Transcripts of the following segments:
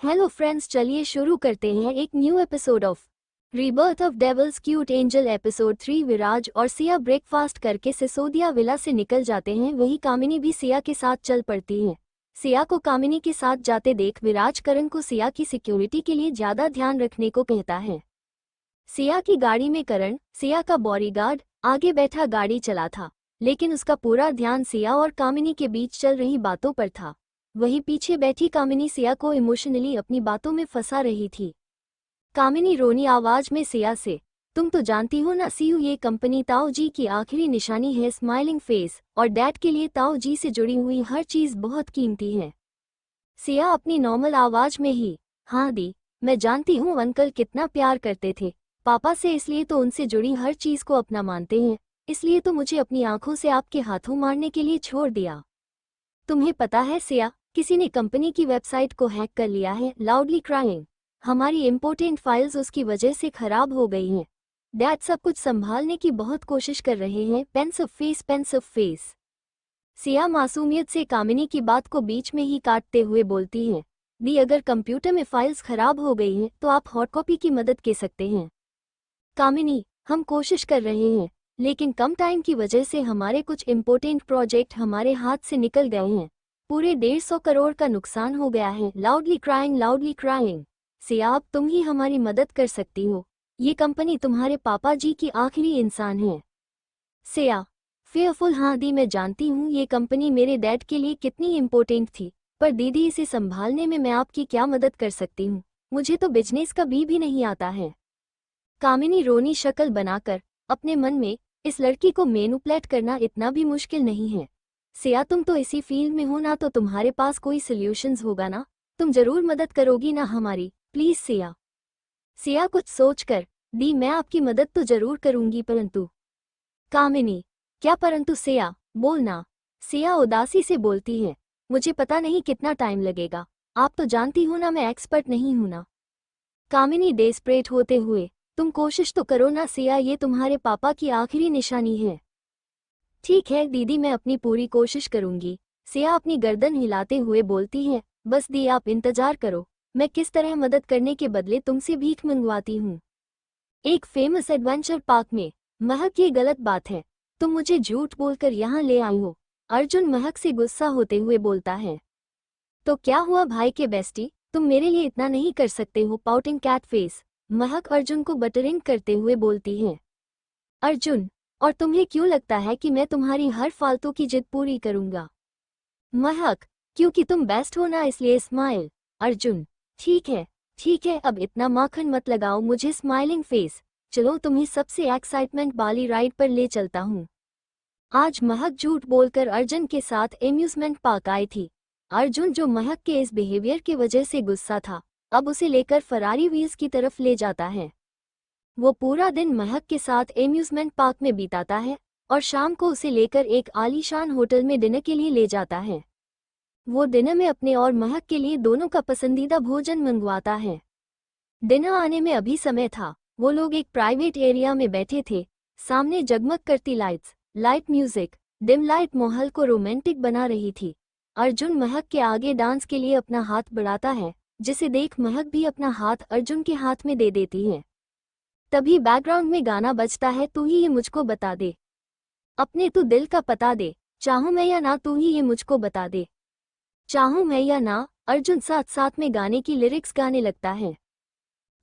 Hello friends, चलिए शुरू करते हैं एक new episode of rebirth of devil's cute angel episode 3। Viraj और सिया ब्रेकफास्ट करके सिसोदिया विला से निकल जाते हैं। वही कामिनी भी सिया के साथ चल पड़ती है। सिया को कामिनी के साथ जाते देख विराज करण को सिया की सिक्योरिटी के लिए ज्यादा ध्यान रखने को कहता है। सिया की गाड़ी में करण, सिया का बॉडीगार्ड, आगे बैठा गाड़ी चला था, लेकिन उसका पूरा ध्यान सिया और कामिनी के बीच चल रही बातों पर था। वहीं पीछे बैठी कामिनी सिया को इमोशनली अपनी बातों में फंसा रही थी। कामिनी रोनी आवाज में सिया से, तुम तो जानती हो ना सीयू, ये कंपनी ताऊ जी की आखिरी निशानी है। स्माइलिंग फेस, और डैड के लिए ताऊ जी से जुड़ी हुई हर चीज बहुत कीमती है। सिया अपनी नॉर्मल आवाज में ही, हाँ दी, मैं जानती हूँ अंकल कितना प्यार करते थे पापा से, इसलिए तो उनसे जुड़ी हर चीज को अपना मानते हैं, इसलिए तो मुझे अपनी आंखों से आपके हाथों मारने के लिए छोड़ दिया। तुम्हें पता है सिया, किसी ने कंपनी की वेबसाइट को हैक कर लिया है। लाउडली क्राइंग, हमारी इम्पोर्टेंट फाइल्स उसकी वजह से खराब हो गई हैं। डैड सब कुछ संभालने की बहुत कोशिश कर रहे हैं। Pensive face, pensive face. Siya मासूमियत से कामिनी की बात को बीच में ही काटते हुए बोलती है, दी अगर कंप्यूटर में फाइल्स खराब हो गई हैं तो आप हॉट कॉपी की मदद ले सकते हैं। कामिनी, हम कोशिश कर रहे हैं, लेकिन कम टाइम की वजह से हमारे कुछ इम्पोर्टेंट प्रोजेक्ट हमारे हाथ से निकल गए हैं। पूरे 150 करोड़ का नुकसान हो गया है। Loudly crying, loudly crying. Siya, अब तुम ही हमारी मदद कर सकती हो। ये कंपनी तुम्हारे पापा जी की आखिरी इंसान है। सिया, फेयरफुल, हाँ दी, मैं जानती हूँ ये कंपनी मेरे डैड के लिए कितनी इम्पोर्टेंट थी, पर दीदी इसे संभालने में मैं आपकी क्या मदद कर सकती हूँ। मुझे तो बिजनेस का भी नहीं आता है। कामिनी रोनी शक्ल बनाकर अपने मन में, इस लड़की को मैनिपुलेट करना इतना भी मुश्किल नहीं है। सिया, तुम तो इसी फील्ड में हो ना, तो तुम्हारे पास कोई सॉल्यूशंस होगा ना, तुम जरूर मदद करोगी ना हमारी, प्लीज सिया। सिया कुछ सोचकर, दी मैं आपकी मदद तो जरूर करूंगी, परंतु। कामिनी, क्या परंतु सिया, बोलना। सिया उदासी से बोलती है, मुझे पता नहीं कितना टाइम लगेगा, आप तो जानती हो ना मैं एक्सपर्ट नहीं हूं ना। कामिनी डेस्परेट होते हुए, तुम कोशिश तो करो ना सिया, ये तुम्हारे पापा की आखिरी निशानी है। ठीक है दीदी, मैं अपनी पूरी कोशिश करूंगी। सिया अपनी गर्दन हिलाते हुए बोलती है, बस दी आप इंतजार करो, मैं किस तरह मदद करने के बदले तुमसे भीख मंगवाती हूँ। एक फेमस एडवेंचर पार्क में, महक, ये गलत बात है, तुम मुझे झूठ बोलकर यहाँ ले आई हो। अर्जुन महक से गुस्सा होते हुए बोलता है। तो क्या हुआ भाई के बेस्टी, तुम मेरे लिए इतना नहीं कर सकते हो। पाउटिंग कैट फेस, महक अर्जुन को बटरिंग करते हुए बोलती है। अर्जुन, और तुम्हें क्यों लगता है कि मैं तुम्हारी हर फालतू की जिद पूरी करूंगा। महक, क्योंकि तुम बेस्ट हो ना, इसलिए स्माइल। अर्जुन, ठीक है ठीक है, अब इतना माखन मत लगाओ मुझे। स्माइलिंग फेस, चलो तुम्हें सबसे एक्साइटमेंट वाली राइड पर ले चलता हूँ। आज महक झूठ बोलकर अर्जुन के साथ एम्यूजमेंट पार्क आई थी। अर्जुन, जो महक के इस बिहेवियर की वजह से गुस्सा था, अब उसे लेकर फरारी व्हील्स की तरफ ले जाता है। वो पूरा दिन महक के साथ एम्यूजमेंट पार्क में बिताता है और शाम को उसे लेकर एक आलीशान होटल में डिनर के लिए ले जाता है। वो डिनर में अपने और महक के लिए दोनों का पसंदीदा भोजन मंगवाता है। डिनर आने में अभी समय था। वो लोग एक प्राइवेट एरिया में बैठे थे। सामने जगमग करती lights, light music, dim light माहौल को रोमांटिक बना रही थी। अर्जुन महक के आगे डांस के लिए अपना हाथ बढ़ाता है, जिसे देख महक भी अपना हाथ अर्जुन के हाथ में दे देती है। तभी बैकग्राउंड में गाना बजता है, तू ही ये मुझको बता दे, अपने तू दिल का पता दे, चाहूं मैं या ना तू ही ये मुझको बता दे, चाहूं मैं या ना। अर्जुन साथ साथ में गाने की लिरिक्स गाने लगता है।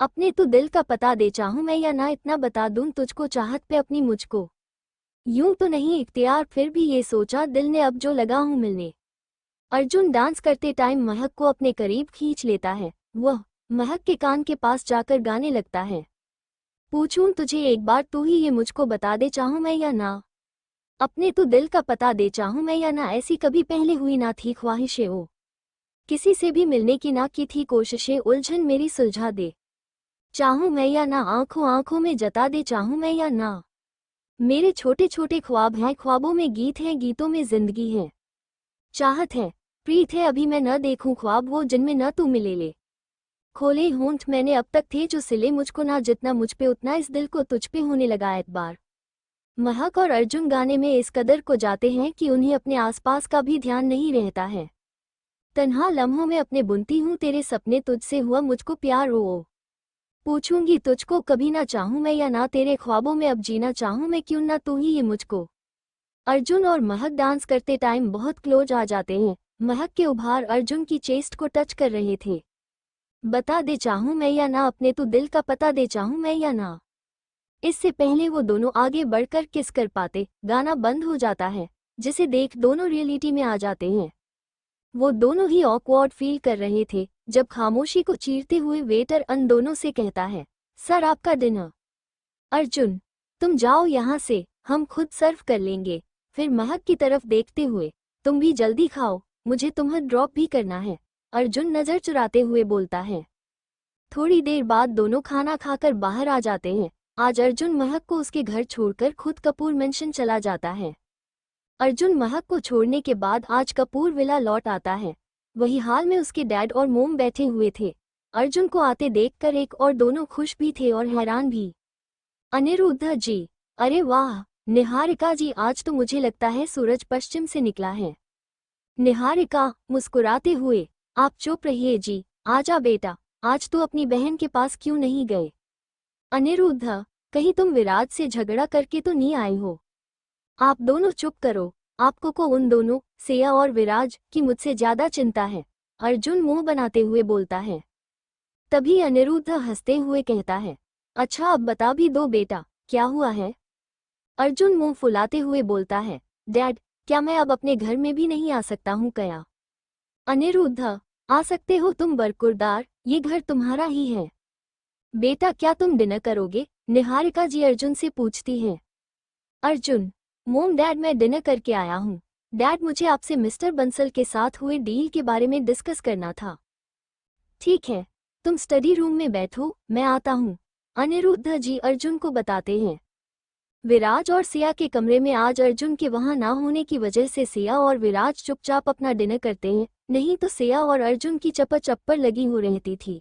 अपने तू दिल का पता दे, चाहूं मैं या ना, इतना बता दूं तुझको, चाहत पे अपनी मुझको, यूं तो नहीं इख्तियार, फिर भी ये सोचा दिल ने, अब जो लगा हूं मिलने। अर्जुन डांस करते टाइम महक को अपने करीब खींच लेता है। वह महक के कान के पास जाकर गाने लगता है, पूछूं तुझे एक बार, तू ही ये मुझको बता दे, चाहूं मैं या ना, अपने तू दिल का पता दे, चाहूं मैं या ना। ऐसी कभी पहले हुई ना थी ख्वाहिशें, ओ किसी से भी मिलने की ना की थी कोशिशें, उलझन मेरी सुलझा दे, चाहूं मैं या ना, आंखों आंखों में जता दे, चाहूं मैं या ना। मेरे छोटे छोटे ख्वाब हैं, ख्वाबों में गीत हैं, गीतों में जिंदगी है, चाहत है, प्रीत है, अभी मैं न देखूं ख्वाब वो जिनमें न तू मिले ले। खोले होंठ मैंने अब तक थे जो सिले मुझको ना, जितना मुझ पे उतना इस दिल को तुझ पे होने लगा एतबार। महक और अर्जुन गाने में इस कदर को जाते हैं कि उन्हें अपने आसपास का भी ध्यान नहीं रहता है। तन्हा लम्हों में अपने बुनती हूँ तेरे सपने, तुझसे हुआ मुझको प्यार ओ। पूछूंगी तुझको कभी ना चाहूँ मैं या ना, तेरे ख्वाबों में अब जीना चाहूँ मैं, क्यों ना तू ही ये मुझको। अर्जुन और महक डांस करते टाइम बहुत क्लोज आ जाते हैं। महक के उभार अर्जुन की चेस्ट को टच कर रहे थे। बता दे चाहूँ मैं या ना, अपने तू दिल का पता दे चाहूँ मैं या ना। इससे पहले वो दोनों आगे बढ़कर किस कर पाते, गाना बंद हो जाता है, जिसे देख दोनों रियलिटी में आ जाते हैं। वो दोनों ही ऑकवर्ड फील कर रहे थे जब खामोशी को चीरते हुए वेटर अन दोनों से कहता है, सर आपका डिनर। अर्जुन, तुम जाओ यहाँ से, हम खुद सर्व कर लेंगे। फिर महक की तरफ देखते हुए, तुम भी जल्दी खाओ, मुझे तुम्हें ड्रॉप भी करना है। अर्जुन नजर चुराते हुए बोलता है। थोड़ी देर बाद दोनों खाना खाकर बाहर आ जाते हैं। आज अर्जुन महक को उसके घर छोड़कर खुद कपूर मेंशन चला जाता है। अर्जुन महक को छोड़ने के बाद आज कपूर विला लौट आता है। वही हाल में उसके डैड और मोम बैठे हुए थे। अर्जुन को आते देखकर एक और दोनों खुश भी थे और हैरान भी। अनिरुद्ध जी, अरे वाह निहारिका जी, आज तो मुझे लगता है सूरज पश्चिम से निकला है। निहारिका मुस्कुराते हुए, आप चुप रहिए जी, आजा बेटा, आज तो अपनी बहन के पास क्यों नहीं गए। अनिरुद्ध, कहीं तुम विराज से झगड़ा करके तो नहीं आए हो। आप दोनों चुप करो, आपको को उन दोनों सिया और विराज की मुझसे ज्यादा चिंता है। अर्जुन मुंह बनाते हुए बोलता है। तभी अनिरुद्ध हंसते हुए कहता है, अच्छा अब बता भी दो बेटा, क्या हुआ है। अर्जुन मुंह फुलाते हुए बोलता है, डैड, क्या मैं अब अपने घर में भी नहीं आ सकता हूँ क्या। अनिरुद्ध, आ सकते हो तुम बरकुरदार, ये घर तुम्हारा ही है। बेटा क्या तुम डिनर करोगे, निहारिका जी अर्जुन से पूछती हैं। अर्जुन, मोम डैड मैं डिनर करके आया हूँ। डैड मुझे आपसे मिस्टर बंसल के साथ हुए डील के बारे में डिस्कस करना था। ठीक है, तुम स्टडी रूम में बैठो, मैं आता हूँ। अनिरुद्ध जी अर्जुन को बताते हैं। विराज और सिया के कमरे में आज अर्जुन के वहां ना होने की वजह से सिया और विराज चुपचाप अपना डिनर करते हैं, नहीं तो सिया और अर्जुन की चप्पर लगी हो रहती थी।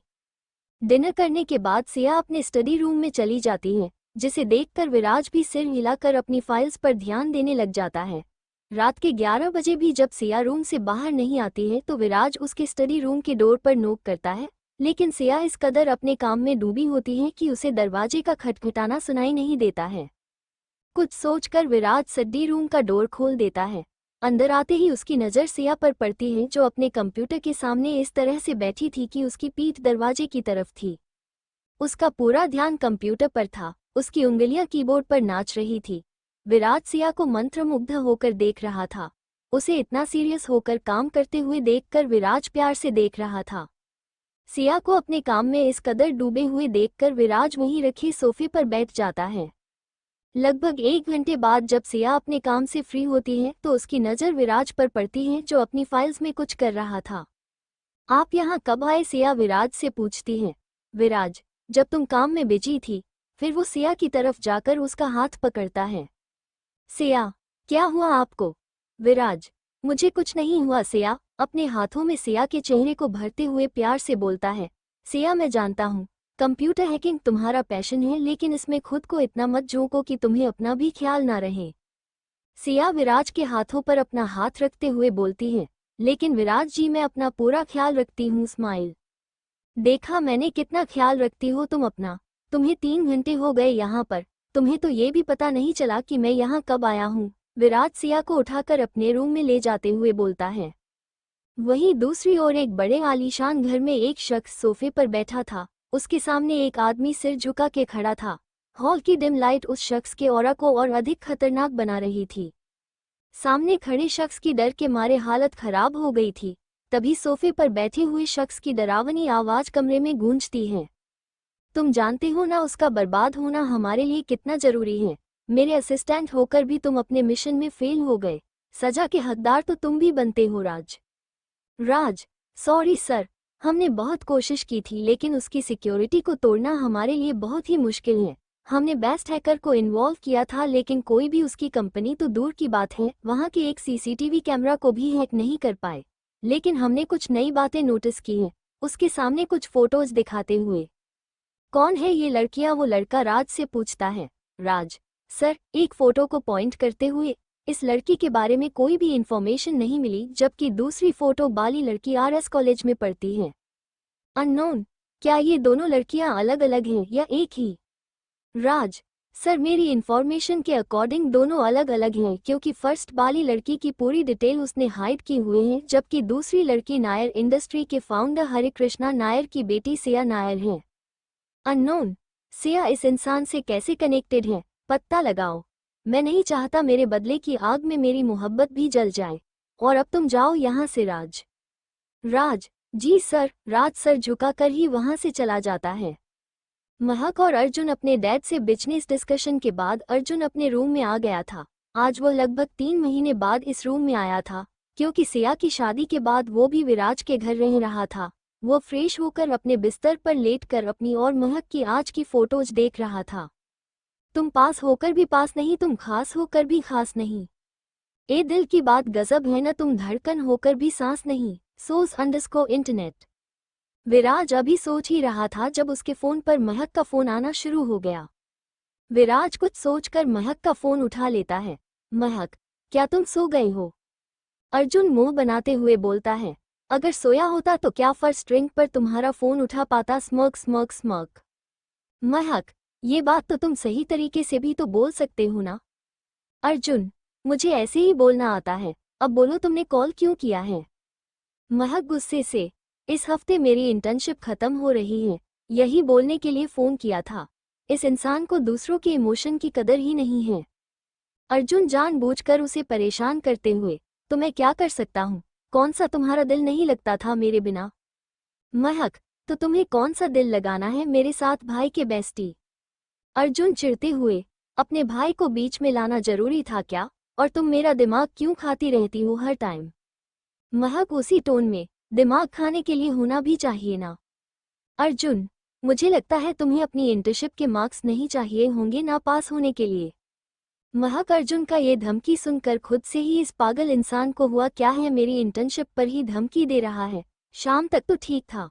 डिनर करने के बाद सिया अपने स्टडी रूम में चली जाती है, जिसे देखकर विराज भी सिर हिलाकर अपनी फाइल्स पर ध्यान देने लग जाता है। रात के 11 बजे भी जब सिया रूम से बाहर नहीं आती है तो विराज उसके स्टडी रूम के डोर पर नोक करता है, लेकिन सिया इस कदर अपने काम में डूबी होती है कि उसे दरवाजे का खटखटाना सुनाई नहीं देता है। कुछ सोचकर विराज स्टडी रूम का डोर खोल देता है। अंदर आते ही उसकी नज़र सिया पर पड़ती है, जो अपने कंप्यूटर के सामने इस तरह से बैठी थी कि उसकी पीठ दरवाजे की तरफ थी। उसका पूरा ध्यान कंप्यूटर पर था, उसकी उंगलियां कीबोर्ड पर नाच रही थी। विराज सिया को मंत्रमुग्ध होकर देख रहा था। उसे इतना सीरियस होकर काम करते हुए देखकर विराज प्यार से देख रहा था। सिया को अपने काम में इस कदर डूबे हुए देखकर विराज वहीं रखे सोफे पर बैठ जाता है। लगभग 1 घंटे बाद जब सिया अपने काम से फ्री होती है तो उसकी नज़र विराज पर पड़ती है, जो अपनी फाइल्स में कुछ कर रहा था। आप यहाँ कब आए, सिया विराज से पूछती है। विराज, जब तुम काम में बिजी थी। फिर वो सिया की तरफ जाकर उसका हाथ पकड़ता है। सिया, क्या हुआ आपको। विराज, मुझे कुछ नहीं हुआ सिया, अपने हाथों में सिया के चेहरे को भरते हुए प्यार से बोलता है। सिया मैं जानता हूँ कंप्यूटर हैकिंग तुम्हारा पैशन है, लेकिन इसमें खुद को इतना मत झोंको कि तुम्हें अपना भी ख्याल ना रहे। सिया विराज के हाथों पर अपना हाथ रखते हुए बोलती है, लेकिन विराज जी मैं अपना पूरा ख्याल रखती हूँ। स्माइल। देखा मैंने कितना ख्याल रखती हो तुम अपना। तुम्हें 3 घंटे हो गए यहाँ पर, तुम्हें तो ये भी पता नहीं चला कि मैं यहाँ कब आया हूँ। विराज सिया को उठाकर अपने रूम में ले जाते हुए बोलता है। वहीं दूसरी ओर एक बड़े आलीशान घर में एक शख्स सोफे पर बैठा था। उसके सामने एक आदमी सिर झुका के खड़ा था। हॉल की डिम लाइट उस शख्स के ऑरा को और अधिक खतरनाक बना रही थी। सामने खड़े शख्स की डर के मारे हालत खराब हो गई थी। तभी सोफे पर बैठे हुए शख्स की डरावनी आवाज कमरे में गूंजती है। तुम जानते हो ना उसका बर्बाद होना हमारे लिए कितना जरूरी है। मेरे असिस्टेंट होकर भी तुम अपने मिशन में फेल हो गए। सजा के हकदार तो तुम भी बनते हो। राज, सॉरी सर, हमने बहुत कोशिश की थी, लेकिन उसकी सिक्योरिटी को तोड़ना हमारे लिए बहुत ही मुश्किल है। हमने बेस्ट हैकर को इन्वॉल्व किया था, लेकिन कोई भी उसकी कंपनी तो दूर की बात है, वहाँ के एक सीसीटीवी कैमरा को भी हैक नहीं कर पाए। लेकिन हमने कुछ नई बातें नोटिस की हैं। उसके सामने कुछ फोटोज दिखाते हुए। कौन है ये लड़कियां, वो लड़का राज से पूछता है। राज, सर, एक फोटो को पॉइंट करते हुए। इस लड़की के बारे में कोई भी इंफॉर्मेशन नहीं मिली, जबकि दूसरी फोटो वाली लड़की आरएस कॉलेज में पढ़ती है। अननोन, क्या ये दोनों लड़कियां अलग अलग हैं या एक ही? राज, सर मेरी इंफॉर्मेशन के अकॉर्डिंग दोनों अलग अलग हैं, क्योंकि फर्स्ट वाली लड़की की पूरी डिटेल उसने हाइड की हुई है, जबकि दूसरी लड़की नायर इंडस्ट्री के फाउंडर हरे कृष्णा नायर की बेटी सिया नायर है। अननोन, सिया इस इंसान से कैसे कनेक्टेड है, पता लगाओ। मैं नहीं चाहता मेरे बदले की आग में मेरी मोहब्बत भी जल जाए। और अब तुम जाओ यहाँ से राज। राज, जी सर। राज सर झुकाकर ही वहाँ से चला जाता है। महक और अर्जुन अपने डैड से बिजनेस डिस्कशन के बाद अर्जुन अपने रूम में आ गया था। आज वो लगभग 3 महीने बाद इस रूम में आया था, क्योंकि सिया की शादी के बाद वो भी विराज के घर रह रहा था। वो फ्रेश होकर अपने बिस्तर पर लेटकर अपनी और महक की आज की फोटोज देख रहा था। तुम पास होकर भी पास नहीं, तुम खास होकर भी खास नहीं। ए दिल की बात गजब है न, तुम धड़कन होकर भी सांस नहीं। सोस इंटरनेट। विराज अभी सोच ही रहा था जब उसके फोन पर महक का फोन आना शुरू हो गया। विराज कुछ सोचकर महक का फोन उठा लेता है। महक, क्या तुम सो गए हो? अर्जुन मुंह बनाते हुए बोलता है। अगर सोया होता तो क्या फर्स्ट रिंग पर तुम्हारा फोन उठा पाता? Smirk smirk smirk. महक, ये बात तो तुम सही तरीके से भी तो बोल सकते हो ना। अर्जुन, मुझे ऐसे ही बोलना आता है। अब बोलो तुमने कॉल क्यों किया है? महक गुस्से से, इस हफ्ते मेरी इंटर्नशिप खत्म हो रही है, यही बोलने के लिए फोन किया था। इस इंसान को दूसरों के इमोशन की कदर ही नहीं है। अर्जुन जानबूझकर उसे परेशान करते हुए, तो मैं क्या कर सकता हूँ? कौन सा तुम्हारा दिल नहीं लगता था मेरे बिना? महक, तो तुम्हें कौन सा दिल लगाना है मेरे साथ भाई के बेस्टी? अर्जुन चिढ़ते हुए, अपने भाई को बीच में लाना जरूरी था क्या? और तुम मेरा दिमाग क्यों खाती रहती हो हर टाइम? महक उसी टोन में, दिमाग खाने के लिए होना भी चाहिए ना। अर्जुन, मुझे लगता है तुम्हें अपनी इंटर्नशिप के मार्क्स नहीं चाहिए होंगे ना पास होने के लिए। महक अर्जुन का ये धमकी सुनकर खुद से ही इस पागल इंसान को हुआ क्या है, मेरी इंटर्नशिप पर ही धमकी दे रहा है। शाम तक तो ठीक था,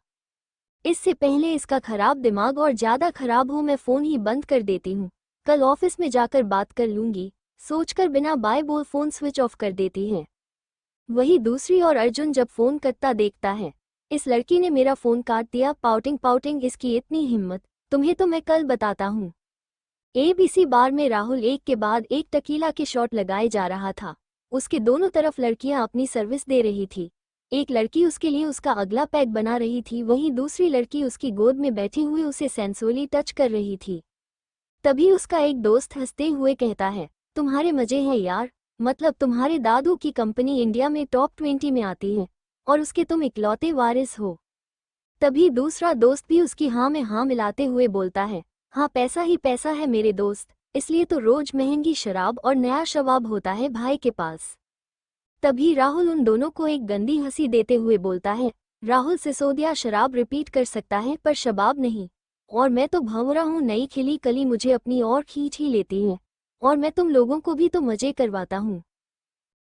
इससे पहले इसका खराब दिमाग और ज्यादा खराब हो मैं फोन ही बंद कर देती हूँ। कल ऑफिस में जाकर बात कर लूंगी, सोचकर बिना बाय बोल फोन स्विच ऑफ कर देती है। वही दूसरी और अर्जुन जब फोन करता देखता है, इस लड़की ने मेरा फोन काट दिया। पाउटिंग पाउटिंग, इसकी इतनी हिम्मत, तुम्हें तो मैं कल बताता हूँ। ABC बार में राहुल एक के बाद एक टकीला के शॉट लगाए जा रहा था। उसके दोनों तरफ लड़कियां अपनी सर्विस दे रही थी। एक लड़की उसके लिए उसका अगला पैक बना रही थी, वहीं दूसरी लड़की उसकी गोद में बैठी हुई उसे सेंसुअली टच कर रही थी। तभी उसका एक दोस्त हंसते हुए कहता है, तुम्हारे मजे हैं यार, मतलब तुम्हारे दादू की कंपनी इंडिया में टॉप 20 में आती है और उसके तुम इकलौते वारिस हो। तभी दूसरा दोस्त भी उसकी हाँ में हाँ मिलाते हुए बोलता है, हाँ पैसा ही पैसा है मेरे दोस्त, इसलिए तो रोज महंगी शराब और नया शवाब होता है भाई के पास। तभी राहुल उन दोनों को एक गंदी हंसी देते हुए बोलता है, राहुल सिसोदिया शराब रिपीट कर सकता है पर शबाब नहीं, और मैं तो भंवरा हूँ, नई खिली कली मुझे अपनी ओर खींच ही लेती है, और मैं तुम लोगों को भी तो मजे करवाता हूँ।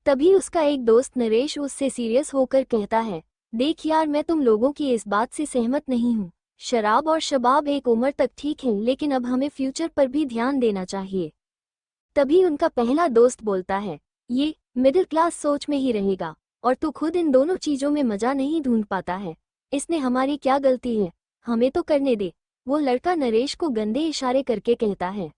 तभी उसका एक दोस्त नरेश उससे सीरियस होकर कहता है, देख यार मैं तुम लोगों की इस बात से सहमत नहीं हूँ। शराब और शबाब एक उम्र तक ठीक है, लेकिन अब हमें फ्यूचर पर भी ध्यान देना चाहिए। तभी उनका पहला दोस्त बोलता है, ये मिडिल क्लास सोच में ही रहेगा, और तू खुद इन दोनों चीजों में मजा नहीं ढूंढ पाता है। इसने हमारी क्या गलती है, हमें तो करने दे, वो लड़का नरेश को गंदे इशारे करके कहता है।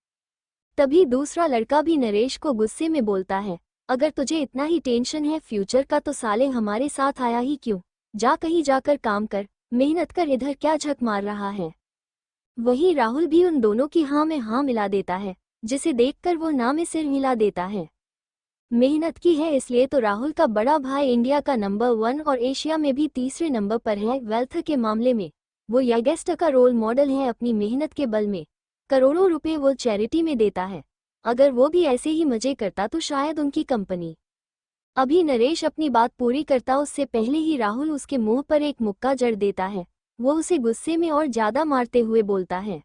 तभी दूसरा लड़का भी नरेश को गुस्से में बोलता है, अगर तुझे इतना ही टेंशन है फ्यूचर का तो साले हमारे साथ आया ही क्यों? जा कहीं जाकर काम कर, मेहनत कर, इधर क्या झक मार रहा है? वहीं राहुल भी उन दोनों की हाँ में हाँ मिला देता है, जिसे देखकर वो ना में सिर हिला देता है। मेहनत की है इसलिए तो राहुल का बड़ा भाई इंडिया का नंबर 1 और एशिया में भी तीसरे नंबर पर है। वेल्थ के मामले में वो यंगेस्ट का रोल मॉडल है। अपनी मेहनत के बल में करोड़ों रुपए वो चैरिटी में देता है। अगर वो भी ऐसे ही मजे करता तो शायद उनकी कंपनी। अभी नरेश अपनी बात पूरी करता उससे पहले ही राहुल उसके मुंह पर एक मुक्का जड़ देता है। वो उसे गुस्से में और ज्यादा मारते हुए बोलता है,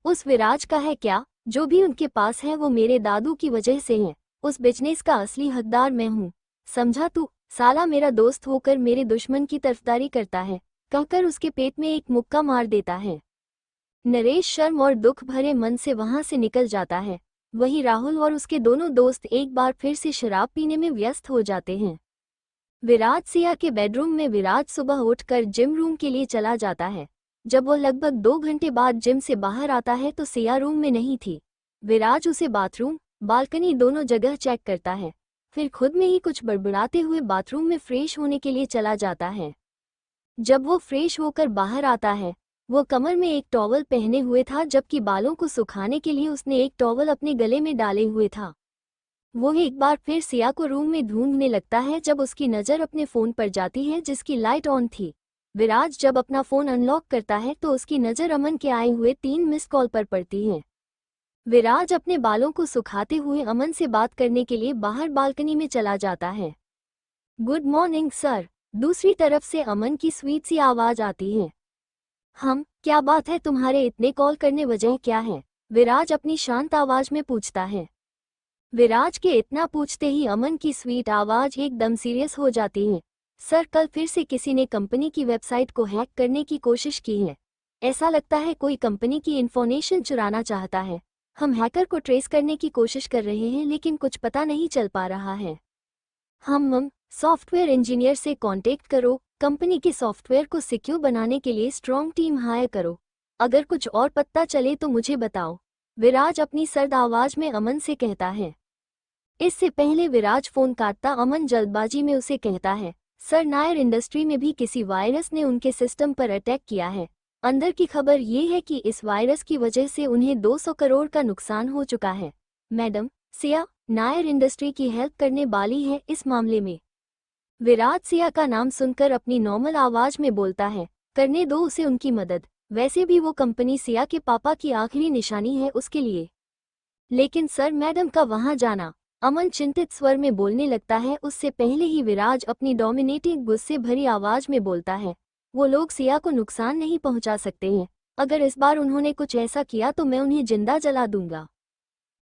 उस विराज का है क्या? जो भी उनके पास है वो मेरे दादू की वजह से है। उस बिजनेस का असली हकदार मैं हूँ, समझा तू? साला मेरा दोस्त होकर मेरे दुश्मन की तरफदारी करता है, कहकर उसके पेट में एक मुक्का मार देता है। नरेश शर्म और दुख भरे मन से वहां से निकल जाता है वहीं राहुल और उसके दोनों दोस्त एक बार फिर से शराब पीने में व्यस्त हो जाते हैं। विराज सिया के बेडरूम में विराज सुबह उठकर जिम रूम के लिए चला जाता है। जब वो लगभग 2 घंटे बाद जिम से बाहर आता है तो सिया रूम में नहीं थी। विराज उसे बाथरूम, बालकनी दोनों जगह चेक करता है, फिर खुद में ही कुछ बड़बड़ाते हुए बाथरूम में फ्रेश होने के लिए चला जाता है। जब वो फ्रेश होकर बाहर आता है, वो कमर में एक टॉवल पहने हुए था, जबकि बालों को सुखाने के लिए उसने एक टॉवल अपने गले में डाले हुए था। वो एक बार फिर सिया को रूम में ढूंढने लगता है जब उसकी नज़र अपने फ़ोन पर जाती है जिसकी लाइट ऑन थी। विराज जब अपना फ़ोन अनलॉक करता है तो उसकी नज़र अमन के आए हुए 3 मिस कॉल पर पड़ती है। विराज अपने बालों को सुखाते हुए अमन से बात करने के लिए बाहर बालकनी में चला जाता है। Good morning sir. दूसरी तरफ से अमन की स्वीट सी आवाज़ आती है। क्या बात है, तुम्हारे इतने कॉल करने वजह क्या है? विराज अपनी शांत आवाज़ में पूछता है। विराज के इतना पूछते ही अमन की स्वीट आवाज एकदम सीरियस हो जाती है। सर, कल फिर से किसी ने कंपनी की वेबसाइट को हैक करने की कोशिश की है। ऐसा लगता है कोई कंपनी की इन्फॉर्मेशन चुराना चाहता है। हम हैकर को ट्रेस करने की कोशिश कर रहे हैं लेकिन कुछ पता नहीं चल पा रहा है। हम सॉफ्टवेयर इंजीनियर से कांटेक्ट करो। कंपनी के सॉफ्टवेयर को सिक्योर बनाने के लिए स्ट्रॉन्ग टीम हायर करो। अगर कुछ और पता चले तो मुझे बताओ, विराज अपनी सर्द आवाज में अमन से कहता है। इससे पहले विराज फोन काटता अमन जल्दबाजी में उसे कहता है, सर, नायर इंडस्ट्री में भी किसी वायरस ने उनके सिस्टम पर अटैक किया है। अंदर की खबर ये है कि इस वायरस की वजह से उन्हें 200 करोड़ का नुकसान हो चुका है। मैडम, सिया नायर इंडस्ट्री की हेल्प करने वाली है इस मामले में। विराज सिया का नाम सुनकर अपनी नॉर्मल आवाज में बोलता है, करने दो उसे उनकी मदद। वैसे भी वो कंपनी सिया के पापा की आखिरी निशानी है उसके लिए। लेकिन सर, मैडम का वहां जाना, अमन चिंतित स्वर में बोलने लगता है। उससे पहले ही विराज अपनी डोमिनेटिंग गुस्से भरी आवाज में बोलता है, वो लोग सिया को नुकसान नहीं पहुंचा सकते हैं। अगर इस बार उन्होंने कुछ ऐसा किया तो मैं उन्हें जिंदा जला दूंगा।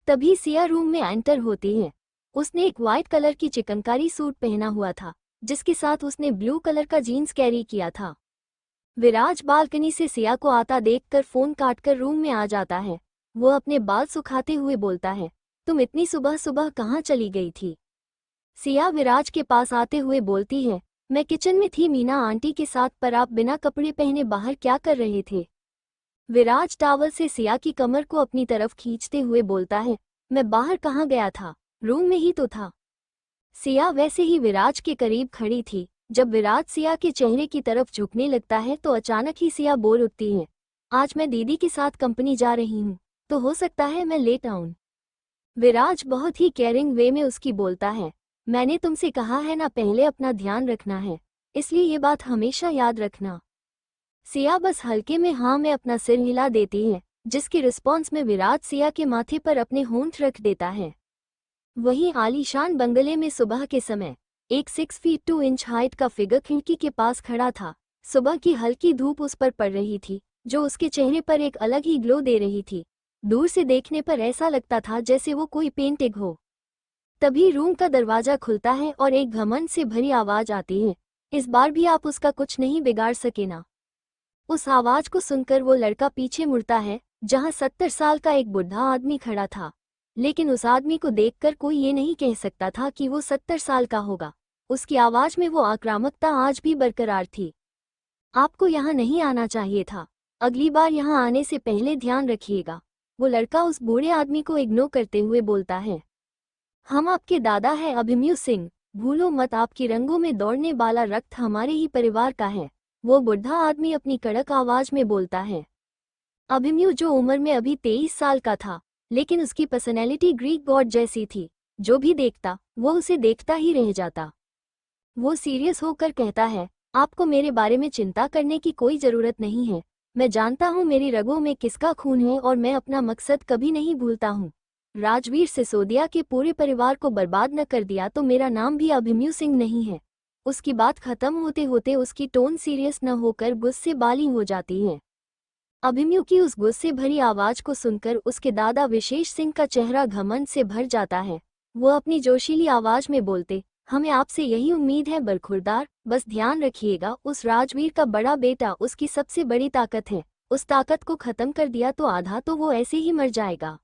तभी सिया रूम में एंटर होती है। उसने एक वाइट कलर की चिकनकारी सूट पहना हुआ था, जिसके साथ उसने ब्लू कलर का जीन्स कैरी किया था। विराज बालकनी से सिया को आता देखकर फोन काटकर रूम में आ जाता है। वो अपने बाल सुखाते हुए बोलता है, तुम इतनी सुबह सुबह कहाँ चली गई थी? सिया विराज के पास आते हुए बोलती है, मैं किचन में थी मीना आंटी के साथ, पर आप बिना कपड़े पहने बाहर क्या कर रहे थे? विराज टावल से सिया की कमर को अपनी तरफ खींचते हुए बोलता है, मैं बाहर कहाँ गया था, रूम में ही तो था। सिया वैसे ही विराज के करीब खड़ी थी। जब विराज सिया के चेहरे की तरफ झुकने लगता है तो अचानक ही सिया बोल उठती है, आज मैं दीदी के साथ कंपनी जा रही हूँ, तो हो सकता है मैं लेट आऊं। विराज बहुत ही केयरिंग वे में उसकी बोलता है, मैंने तुमसे कहा है ना, पहले अपना ध्यान रखना है, इसलिए ये बात हमेशा याद रखना। सिया बस हल्के में हाँ में अपना सिर हिला देती है, जिसके रिस्पॉन्स में विराज सिया के माथे पर अपने होंठ रख देता है। वहीं आलीशान बंगले में सुबह के समय एक 6 फीट 2 इंच हाइट का फिगर खिड़की के पास खड़ा था। सुबह की हल्की धूप उस पर पड़ रही थी, जो उसके चेहरे पर एक अलग ही ग्लो दे रही थी। दूर से देखने पर ऐसा लगता था जैसे वो कोई पेंटिंग हो। तभी रूम का दरवाजा खुलता है और एक घमंड से भरी आवाज आती है, इस बार भी आप उसका कुछ नहीं बिगाड़ सके ना। उस आवाज को सुनकर वो लड़का पीछे मुड़ता है, जहां 70 साल का एक बुढ़ा आदमी खड़ा था। लेकिन उस आदमी को देखकर कोई ये नहीं कह सकता था कि वो 70 साल का होगा। उसकी आवाज में वो आक्रामकता आज भी बरकरार थी। आपको यहाँ नहीं आना चाहिए था, अगली बार यहाँ आने से पहले ध्यान रखिएगा, वो लड़का उस बूढ़े आदमी को इग्नोर करते हुए बोलता है। हम आपके दादा हैं अभिमन्यु सिंह, भूलो मत, आपकी रंगों में दौड़ने वाला रक्त हमारे ही परिवार का है, वो बुढ़ा आदमी अपनी कड़क आवाज में बोलता है। अभिमन्यु जो उम्र में अभी 23 साल का था, लेकिन उसकी पर्सनैलिटी ग्रीक गॉड जैसी थी। जो भी देखता वो उसे देखता ही रह जाता। वो सीरियस होकर कहता है, आपको मेरे बारे में चिंता करने की कोई जरूरत नहीं है। मैं जानता हूँ मेरी रगों में किसका खून है और मैं अपना मकसद कभी नहीं भूलता हूँ। राजवीर सिसोदिया के पूरे परिवार को बर्बाद न कर दिया तो मेरा नाम भी अभिमन्यु सिंह नहीं है। उसकी बात खत्म होते होते उसकी टोन सीरियस न होकर गुस्से वाली हो जाती है। अभिमन्यु की उस गुस्से भरी आवाज को सुनकर उसके दादा विशेष सिंह का चेहरा घमंड से भर जाता है। वो अपनी जोशीली आवाज में बोलते, हमें आपसे यही उम्मीद है बरखुरदार, बस ध्यान रखिएगा, उस राजवीर का बड़ा बेटा उसकी सबसे बड़ी ताकत है। उस ताकत को खत्म कर दिया तो आधा तो वो ऐसे ही मर जाएगा।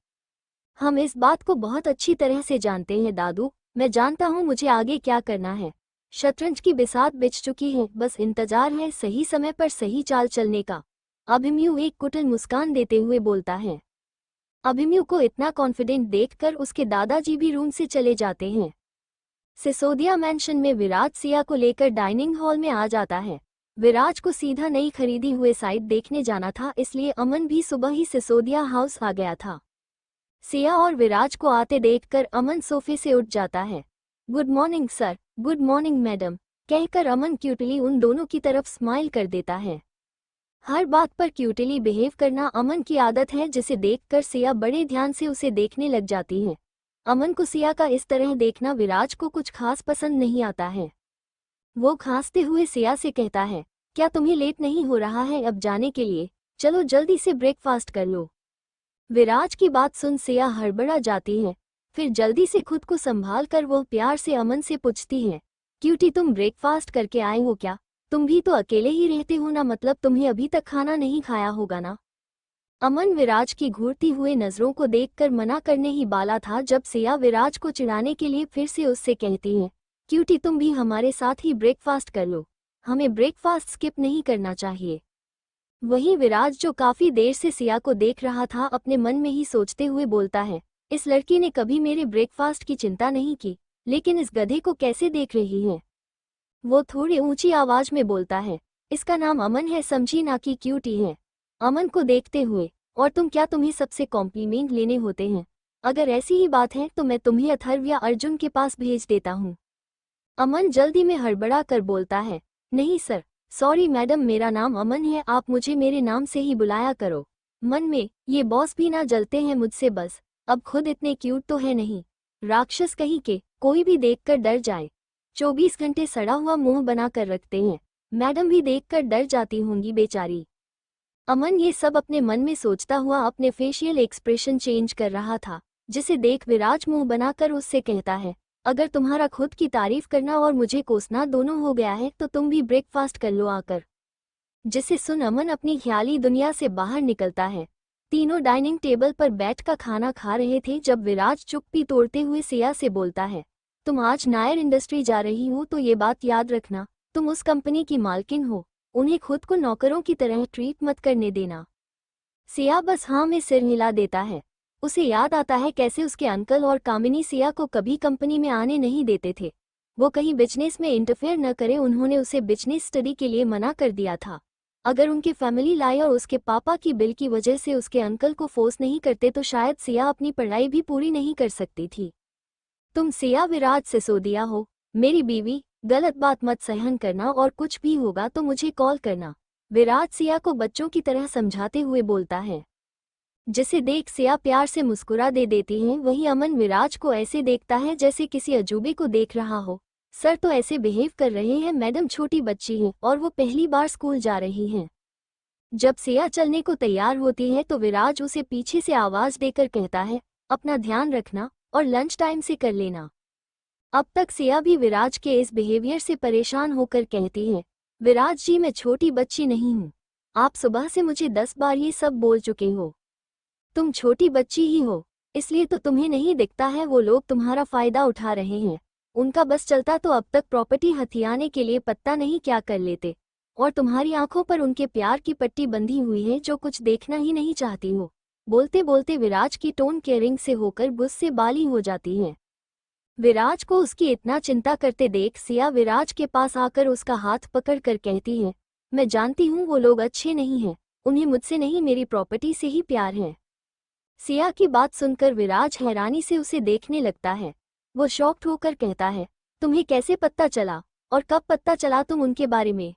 हम इस बात को बहुत अच्छी तरह से जानते हैं दादू, मैं जानता हूँ मुझे आगे क्या करना है। शतरंज की बिसात बिछ चुकी है, बस इंतजार है सही समय पर सही चाल चलने का। अभिमन्यु एक कुटिल मुस्कान देते हुए बोलता है। अभिमन्यु को इतना कॉन्फिडेंट देखकर उसके दादाजी भी रूम से चले जाते हैं। सिसोदिया मैंशन में विराज सिया को लेकर डाइनिंग हॉल में आ जाता है। विराज को सीधा नई खरीदी हुए साइट देखने जाना था, इसलिए अमन भी सुबह ही सिसोदिया हाउस आ गया था। सिया और विराज को आते देखकर अमन सोफे से उठ जाता है। Good morning sir, good morning madam, कहकर अमन क्यूटली उन दोनों की तरफ स्माइल कर देता है। हर बात पर क्यूटली बिहेव करना अमन की आदत है, जिसे देखकर सिया बड़े ध्यान से उसे देखने लग जाती है। अमन को सिया का इस तरह देखना विराज को कुछ खास पसंद नहीं आता है। वो खांसते हुए सिया से कहता है, क्या तुम्हें लेट नहीं हो रहा है अब जाने के लिए? चलो जल्दी से ब्रेकफास्ट कर लो। विराज की बात सुन सिया हड़बड़ा जाती है, फिर जल्दी से खुद को संभाल कर वो प्यार से अमन से पूछती है, क्यूटी तुम ब्रेकफास्ट करके आए हो क्या? तुम भी तो अकेले ही रहते हो ना, मतलब तुम्हें अभी तक खाना नहीं खाया होगा ना? अमन विराज की घूरती हुए नजरों को देखकर मना करने ही वाला था जब सिया विराज को चिढ़ाने के लिए फिर से उससे कहती है, क्यूटी तुम भी हमारे साथ ही ब्रेकफास्ट कर लो, हमें ब्रेकफास्ट स्किप नहीं करना चाहिए। वहीं विराज जो काफी देर से सिया को देख रहा था अपने मन में ही सोचते हुए बोलता है, इस लड़की ने कभी मेरे ब्रेकफास्ट की चिंता नहीं की, लेकिन इस गधे को कैसे देख रही है। वो थोड़ी ऊंची आवाज में बोलता है, इसका नाम अमन है समझी, ना कि क्यूटी है। अमन को देखते हुए, और तुम्हें सबसे कॉम्प्लीमेंट लेने होते हैं? अगर ऐसी ही बात है तो मैं तुम्हें अथर्व या अर्जुन के पास भेज देता हूँ। अमन जल्दी में हड़बड़ा कर बोलता है, नहीं सर, सॉरी मैडम, मेरा नाम अमन है, आप मुझे मेरे नाम से ही बुलाया करो। मन में, ये बॉस भी ना जलते हैं मुझसे बस, अब खुद इतने क्यूट तो है नहीं, राक्षस कहीं के, कोई भी देखकर डर जाए। 24 घंटे सड़ा हुआ मुंह बना कर रखते हैं, मैडम भी देखकर डर जाती होंगी बेचारी। अमन ये सब अपने मन में सोचता हुआ अपने फेशियल एक्सप्रेशन चेंज कर रहा था, जिसे देख विराज मुंह बनाकर उससे कहता है, अगर तुम्हारा खुद की तारीफ करना और मुझे कोसना दोनों हो गया है तो तुम भी ब्रेकफास्ट कर लो आकर। जिसे सुन अमन अपनी ख्याली दुनिया से बाहर निकलता है। तीनों डाइनिंग टेबल पर बैठ कर खाना खा रहे थे जब विराज चुप्पी तोड़ते हुए सिया से बोलता है, तुम आज नायर इंडस्ट्री जा रही हो तो ये बात याद रखना, तुम उस कंपनी की मालकिन हो, उन्हें खुद को नौकरों की तरह ट्रीट मत करने देना। सिया बस हाँ में सिर हिला देता है। उसे याद आता है कैसे उसके अंकल और कामिनी सिया को कभी कंपनी में आने नहीं देते थे। वो कहीं बिजनेस में इंटरफेयर न करे, उन्होंने उसे बिजनेस स्टडी के लिए मना कर दिया था। अगर उनके फैमिली लाई और उसके पापा की बिल की वजह से उसके अंकल को फोर्स नहीं करते तो शायद सिया अपनी पढ़ाई भी पूरी नहीं कर सकती थी। तुम सिया विराज सिसोदिया हो, मेरी बीवी, गलत बात मत सहन करना और कुछ भी होगा तो मुझे कॉल करना, विराज सिया को बच्चों की तरह समझाते हुए बोलता है। जिसे देख सिया प्यार से मुस्कुरा दे देती है। वहीं अमन विराज को ऐसे देखता है जैसे किसी अजूबे को देख रहा हो। सर तो ऐसे बिहेव कर रहे हैं, मैडम छोटी बच्ची है और वो पहली बार स्कूल जा रही हैं। जब सिया चलने को तैयार होती है तो विराज उसे पीछे से आवाज देकर कहता है, अपना ध्यान रखना और लंच टाइम से कर लेना। अब तक सिया भी विराज के इस बिहेवियर से परेशान होकर कहती है, विराज जी मैं छोटी बच्ची नहीं हूँ, आप सुबह से मुझे 10 बार ये सब बोल चुके हो। तुम छोटी बच्ची ही हो, इसलिए तो तुम्हें नहीं दिखता है वो लोग तुम्हारा फायदा उठा रहे हैं। उनका बस चलता तो अब तक प्रॉपर्टी हथियाने के लिए पत्ता नहीं क्या कर लेते, और तुम्हारी आंखों पर उनके प्यार की पट्टी बंधी हुई है जो कुछ देखना ही नहीं चाहती हो। बोलते बोलते विराज की टोन केयरिंग से होकर गुस्से बाली हो जाती है। विराज को उसकी इतना चिंता करते देख सिया विराज के पास आकर उसका हाथ पकड़कर कहती है, मैं जानती हूँ वो लोग अच्छे नहीं हैं, उन्हें मुझसे नहीं मेरी प्रॉपर्टी से ही प्यार है। सिया की बात सुनकर विराज हैरानी से उसे देखने लगता है। वो शॉक्ड होकर कहता है, तुम्हें कैसे पता चला और कब पता चला तुम उनके बारे में?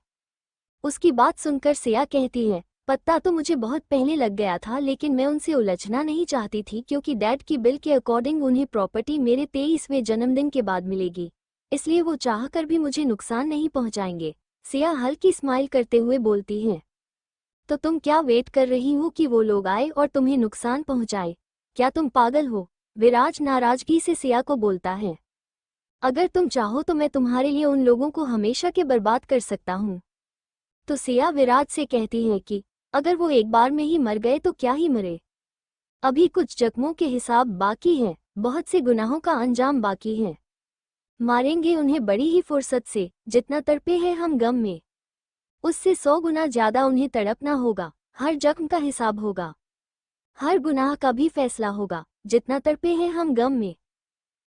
उसकी बात सुनकर सिया कहती है, पता तो मुझे बहुत पहले लग गया था, लेकिन मैं उनसे उलझना नहीं चाहती थी क्योंकि डैड की बिल के अकॉर्डिंग उन्हें प्रॉपर्टी मेरे 23वें जन्मदिन के बाद मिलेगी, इसलिए वो चाहकर भी मुझे नुकसान नहीं पहुंचाएंगे। सिया हल्की स्माइल करते हुए बोलती है, तो तुम क्या वेट कर रही हो कि वो लोग आए और तुम्हें नुकसान पहुंचाए? क्या तुम पागल हो? विराज नाराजगी से सिया को बोलता है, अगर तुम चाहो तो मैं तुम्हारे लिए उन लोगों को हमेशा के बर्बाद कर सकता हूँ। तो सिया विराज से कहती है कि अगर वो एक बार में ही मर गए तो क्या ही मरे, अभी कुछ जख्मों के हिसाब बाकी हैं, बहुत से गुनाहों का अंजाम बाकी है। मारेंगे उन्हें बड़ी ही फुर्सत से, जितना तड़पे हैं हम गम में, उससे 100 गुना ज्यादा उन्हें तड़पना होगा। हर जख्म का हिसाब होगा, हर गुनाह का भी फैसला होगा। जितना तड़पे हैं हम गम में,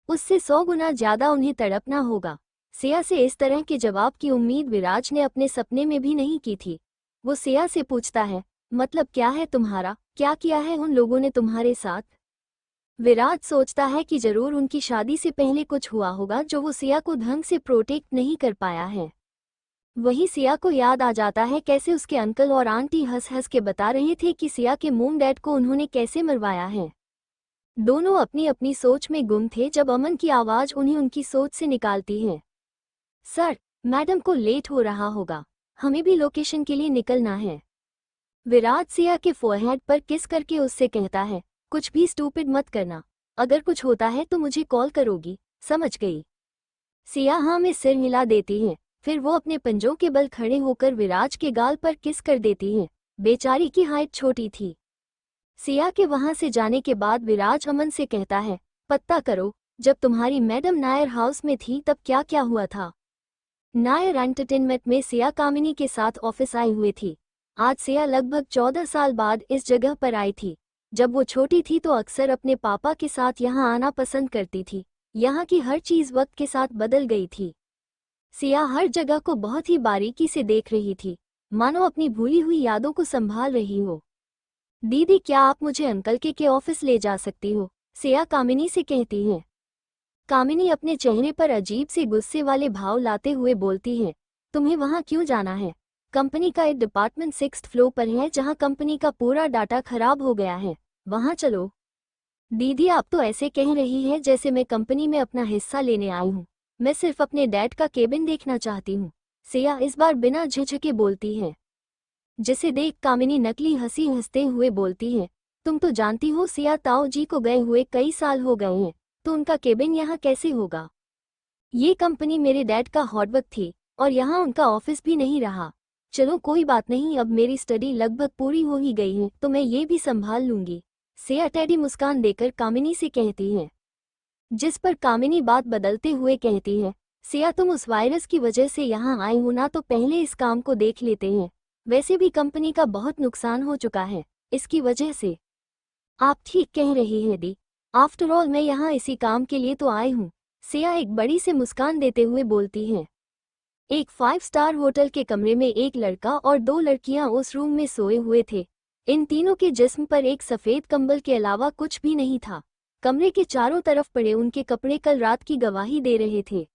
उससे 100 गुना ज्यादा उन्हें तड़पना होगा। सिया से इस तरह के जवाब की उम्मीद विराज ने अपने सपने में भी नहीं की थी। वो सिया से पूछता है, मतलब क्या है तुम्हारा, क्या किया है उन लोगों ने तुम्हारे साथ? विराज सोचता है कि जरूर उनकी शादी से पहले कुछ हुआ होगा जो वो सिया को ढंग से प्रोटेक्ट नहीं कर पाया है। वही सिया को याद आ जाता है कैसे उसके अंकल और आंटी हंस हंस के बता रहे थे कि सिया के मोम डैड को उन्होंने कैसे मरवाया है। दोनों अपनी अपनी सोच में गुम थे जब अमन की आवाज उन्हें उनकी सोच से निकालती है। सर, मैडम को लेट हो रहा होगा, हमें भी लोकेशन के लिए निकलना है। विराज सिया के फोरहेड पर किस करके उससे कहता है, कुछ भी स्टूपिड मत करना, अगर कुछ होता है तो मुझे कॉल करोगी, समझ गई? सिया हाँ में सिर हिला देती है। फिर वो अपने पंजों के बल खड़े होकर विराज के गाल पर किस कर देती है। बेचारी की हाइट छोटी थी। सिया के वहां से जाने के बाद विराज अमन से कहता है, पता करो, जब तुम्हारी मैडम नायर हाउस में थी तब क्या क्या हुआ था। नायर एंटरटेनमेंट में सिया कामिनी के साथ ऑफिस आई हुई थी। आज सिया लगभग 14 साल बाद इस जगह पर आई थी। जब वो छोटी थी तो अक्सर अपने पापा के साथ यहाँ आना पसंद करती थी। यहाँ की हर चीज वक्त के साथ बदल गई थी। सिया हर जगह को बहुत ही बारीकी से देख रही थी, मानो अपनी भूली हुई यादों को संभाल रही हो। दीदी, क्या आप मुझे अंकल के ऑफिस ले जा सकती हो? सिया कामिनी से कहती है। कामिनी अपने चेहरे पर अजीब से गुस्से वाले भाव लाते हुए बोलती है, तुम्हें वहां क्यों जाना है? कंपनी का एक डिपार्टमेंट 6th फ्लोर पर है जहां कंपनी का पूरा डाटा खराब हो गया है, वहां चलो। दीदी, आप तो ऐसे कह रही है जैसे मैं कंपनी में अपना हिस्सा लेने आई हूँ। मैं सिर्फ अपने डैड का केबिन देखना चाहती हूँ। सिया इस बार बिना झिझके बोलती है, जिसे देख कामिनी नकली हंसी हंसते हुए बोलती है, तुम तो जानती हो सिया, ताऊ जी को गए हुए कई साल हो गए हैं, तो उनका केबिन यहाँ कैसे होगा? ये कंपनी मेरे डैड का हॉटवर्क थी और यहाँ उनका ऑफिस भी नहीं रहा। चलो कोई बात नहीं, अब मेरी स्टडी लगभग पूरी हो ही गई है तो मैं ये भी संभाल लूंगी। सिया टेढ़ी मुस्कान देकर कामिनी से कहती है, जिस पर कामिनी बात बदलते हुए कहती है, सिया तुम उस वायरस की वजह से यहाँ आई हो ना, तो पहले इस काम को देख लेते हैं। वैसे भी कंपनी का बहुत नुकसान हो चुका है इसकी वजह से। आप ठीक कह रही है दी, आफ्टर ऑल मैं यहाँ इसी काम के लिए तो आई हूँ। सिया एक बड़ी से मुस्कान देते हुए बोलती है। एक 5 स्टार होटल के कमरे में एक लड़का और 2 लड़कियां उस रूम में सोए हुए थे। इन तीनों के जिस्म पर एक सफेद कंबल के अलावा कुछ भी नहीं था। कमरे के चारों तरफ पड़े उनके कपड़े कल रात की गवाही दे रहे थे।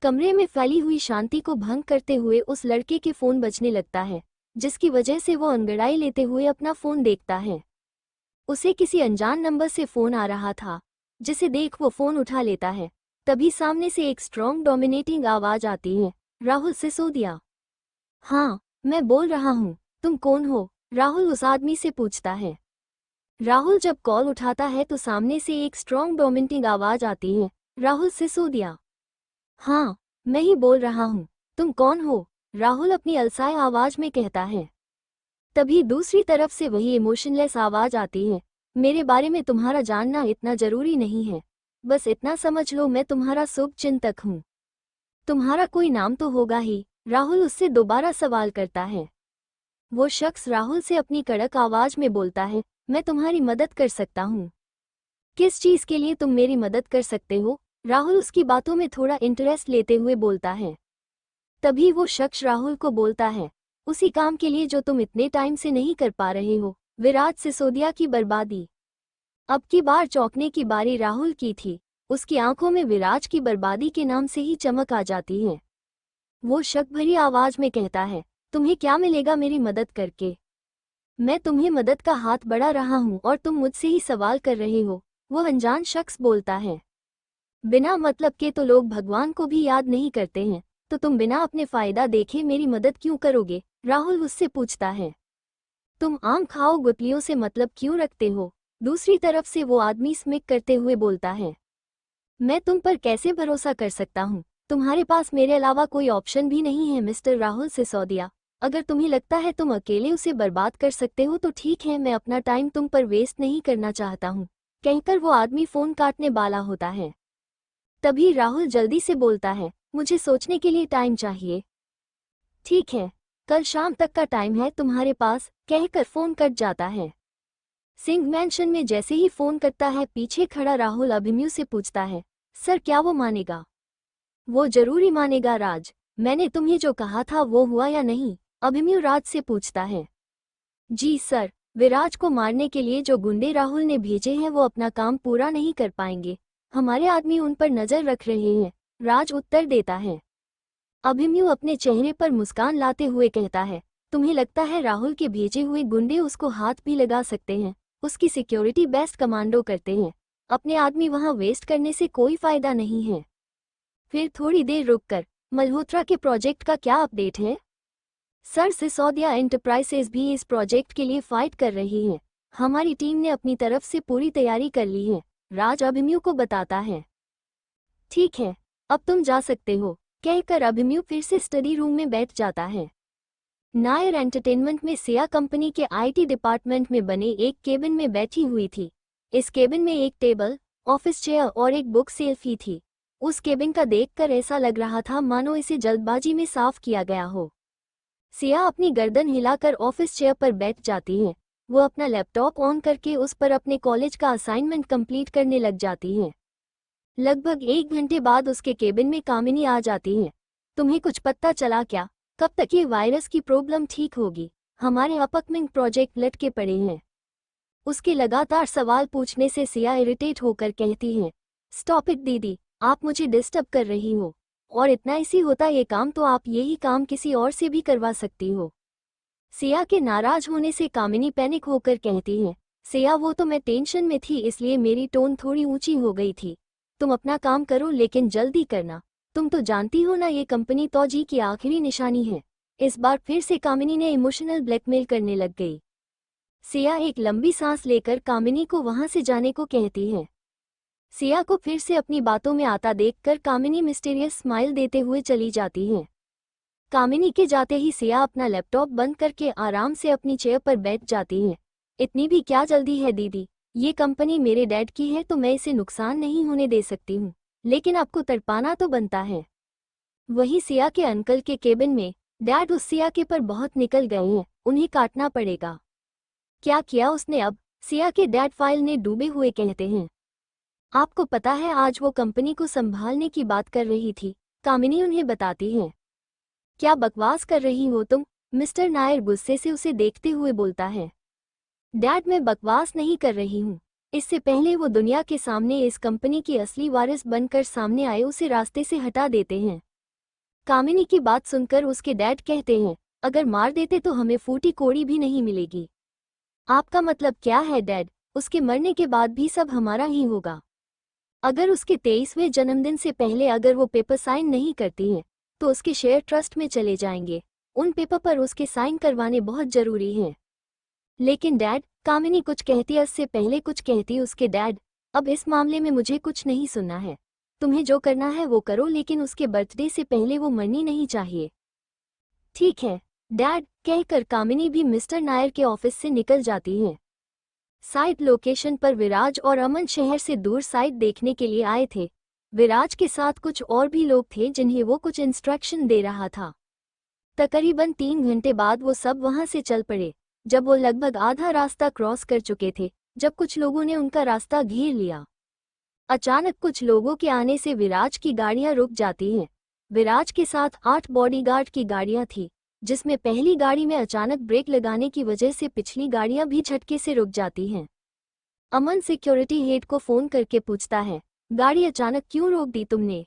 कमरे में फैली हुई शांति को भंग करते हुए उस लड़के के फोन बजने लगता है, जिसकी वजह से वो अंगड़ाई लेते हुए अपना फोन देखता है। उसे किसी अनजान नंबर से फोन आ रहा था, जिसे देख वो फोन उठा लेता है। तभी सामने से एक स्ट्रॉन्ग डोमिनेटिंग आवाज आती है, राहुल सिसोदिया। हाँ, मैं बोल रहा हूँ, तुम कौन हो? राहुल उस आदमी से पूछता है। राहुल जब कॉल उठाता है तो सामने से एक स्ट्रॉन्ग डोमिनेटिंग आवाज आती है, राहुल सिसोदिया। हाँ, मैं ही बोल रहा हूँ, तुम कौन हो? राहुल अपनी अलसाए आवाज में कहता है। तभी दूसरी तरफ से वही इमोशनलेस आवाज आती है, मेरे बारे में तुम्हारा जानना इतना जरूरी नहीं है, बस इतना समझ लो मैं तुम्हारा शुभचिंतक हूँ। तुम्हारा कोई नाम तो होगा ही? राहुल उससे दोबारा सवाल करता है। वो शख्स राहुल से अपनी कड़क आवाज में बोलता है, मैं तुम्हारी मदद कर सकता हूँ। किस चीज के लिए तुम मेरी मदद कर सकते हो? राहुल उसकी बातों में थोड़ा इंटरेस्ट लेते हुए बोलता है। तभी वो शख्स राहुल को बोलता है, उसी काम के लिए जो तुम इतने टाइम से नहीं कर पा रहे हो, विराज सिसोदिया की बर्बादी। अब की बार चौंकने की बारी राहुल की थी। उसकी आंखों में विराज की बर्बादी के नाम से ही चमक आ जाती है। वो शक भरी आवाज में कहता है, तुम्हें क्या मिलेगा मेरी मदद करके? मैं तुम्हें मदद का हाथ बढ़ा रहा हूँ और तुम मुझसे ही सवाल कर रहे हो, वो अनजान शख्स बोलता है। बिना मतलब के तो लोग भगवान को भी याद नहीं करते हैं, तो तुम बिना अपने फायदा देखे मेरी मदद क्यों करोगे? राहुल उससे पूछता है। तुम आम खाओ गुटलियों से मतलब क्यों रखते हो? दूसरी तरफ से वो आदमी स्मिक करते हुए बोलता है। मैं तुम पर कैसे भरोसा कर सकता हूँ? तुम्हारे पास मेरे अलावा कोई ऑप्शन भी नहीं है मिस्टर राहुल सिसोदिया। अगर तुम्हें लगता है तुम अकेले उसे बर्बाद कर सकते हो तो ठीक है, मैं अपना टाइम तुम पर वेस्ट नहीं करना चाहता हूँ, कहकर वो आदमी फोन काटने वाला होता है। तभी राहुल जल्दी से बोलता है, मुझे सोचने के लिए टाइम चाहिए। ठीक है, कल शाम तक का टाइम है तुम्हारे पास, कहकर फोन कट जाता है। सिंह मैंशन में जैसे ही फोन करता है, पीछे खड़ा राहुल अभिमन्यु से पूछता है, सर क्या वो मानेगा? वो जरूरी मानेगा राज, मैंने तुम्हें जो कहा था वो हुआ या नहीं? अभिमन्यु राज से पूछता है। जी सर, विराज को मारने के लिए जो गुंडे राहुल ने भेजे हैं वो अपना काम पूरा नहीं कर पाएंगे, हमारे आदमी उन पर नजर रख रहे हैं, राज उत्तर देता है। अभिमन्यु अपने चेहरे पर मुस्कान लाते हुए कहता है, तुम्हें लगता है राहुल के भेजे हुए गुंडे उसको हाथ भी लगा सकते हैं? उसकी सिक्योरिटी बेस्ट कमांडो करते हैं, अपने आदमी वहां वेस्ट करने से कोई फायदा नहीं है। फिर थोड़ी देर रुककर, मल्होत्रा के प्रोजेक्ट का क्या अपडेट है? सर, सिसोदिया एंटरप्राइजेज भी इस प्रोजेक्ट के लिए फाइट कर रही है, हमारी टीम ने अपनी तरफ से पूरी तैयारी कर ली है, राज अभिमन्यु को बताता है। ठीक है, अब तुम जा सकते हो, कहकर अभिमन्यु फिर से स्टडी रूम में बैठ जाता है। नायर एंटरटेनमेंट में सिया कंपनी के आईटी डिपार्टमेंट में बने एक केबिन में बैठी हुई थी। इस केबिन में एक टेबल, ऑफिस चेयर और एक बुक सेल्फ ही थी। उस केबिन का देखकर ऐसा लग रहा था मानो इसे जल्दबाजी में साफ किया गया हो। सिया अपनी गर्दन हिलाकर ऑफिस चेयर पर बैठ जाती है। वो अपना लैपटॉप ऑन करके उस पर अपने कॉलेज का असाइनमेंट कंप्लीट करने लग जाती है। लगभग 1 घंटे बाद उसके केबिन में कामिनी आ जाती है। तुम्हें कुछ पता चला क्या? कब तक ये वायरस की प्रॉब्लम ठीक होगी? हमारे अपकमिंग प्रोजेक्ट लटके पड़े हैं। उसके लगातार सवाल पूछने से सिया इरिटेट होकर कहती है, स्टॉप इट दीदी, आप मुझे डिस्टर्ब कर रही हो, और इतना इसी होता ये काम तो आप यही काम किसी और से भी करवा सकती हो। सिया के नाराज होने से कामिनी पैनिक होकर कहती है, सिया वो तो मैं टेंशन में थी इसलिए मेरी टोन थोड़ी ऊंची हो गई थी। तुम अपना काम करो लेकिन जल्दी करना, तुम तो जानती हो ना ये कंपनी तौजी की आखिरी निशानी है। इस बार फिर से कामिनी ने इमोशनल ब्लैकमेल करने लग गई। सिया एक लंबी सांस लेकर कामिनी को वहां से जाने को कहती है। सिया को फिर से अपनी बातों में आता देखकर कामिनी मिस्टीरियस स्माइल देते हुए चली जाती है। कामिनी के जाते ही सिया अपना लैपटॉप बंद करके आराम से अपनी चेयर पर बैठ जाती है। इतनी भी क्या जल्दी है दीदी, ये कंपनी मेरे डैड की है तो मैं इसे नुकसान नहीं होने दे सकती हूँ, लेकिन आपको तड़पाना तो बनता है। वही सिया के अंकल के केबिन में, डैड उस सिया के पर बहुत निकल गए हैं, उन्हें काटना पड़ेगा। क्या किया उसने अब? सिया के डैड फाइल ने डूबे हुए कहते हैं। आपको पता है आज वो कंपनी को संभालने की बात कर रही थी, कामिनी उन्हें बताती है। क्या बकवास कर रही हो तुम? मिस्टर नायर गुस्से से उसे देखते हुए बोलता है। डैड, मैं बकवास नहीं कर रही हूँ, इससे पहले वो दुनिया के सामने इस कंपनी की असली वारिस बनकर सामने आए उसे रास्ते से हटा देते हैं। कामिनी की बात सुनकर उसके डैड कहते हैं, अगर मार देते तो हमें फूटी कोड़ी भी नहीं मिलेगी। आपका मतलब क्या है डैड? उसके मरने के बाद भी सब हमारा ही होगा। अगर उसके 23वें जन्मदिन से पहले अगर वो पेपर साइन नहीं करती हैं, तो उसके शेयर ट्रस्ट में चले जाएंगे। उन पेपर पर उसके साइन करवाने बहुत जरूरी हैं। लेकिन डैड, कामिनी कुछ कहती उससे पहले कुछ कहती उसके डैड, अब इस मामले में मुझे कुछ नहीं सुनना है, तुम्हें जो करना है वो करो, लेकिन उसके बर्थडे से पहले वो मरनी नहीं चाहिए। ठीक है डैड, कहकर कामिनी भी मिस्टर नायर के ऑफिस से निकल जाती है। साइट लोकेशन पर विराज और अमन शहर से दूर साइट देखने के लिए आए थे। विराज के साथ कुछ और भी लोग थे जिन्हें वो कुछ इंस्ट्रक्शन दे रहा था। तकरीबन 3 घंटे बाद वो सब वहां से चल पड़े। जब वो लगभग आधा रास्ता क्रॉस कर चुके थे, जब कुछ लोगों ने उनका रास्ता घेर लिया। अचानक कुछ लोगों के आने से विराज की गाड़ियां रुक जाती हैं। विराज के साथ 8 बॉडीगार्ड की गाड़ियां थी, जिसमें पहली गाड़ी में अचानक ब्रेक लगाने की वजह से पिछली गाड़ियां भी झटके से रुक जाती हैं। अमन सिक्योरिटी हेड को फोन करके पूछता है, गाड़ी अचानक क्यों रोक दी तुमने?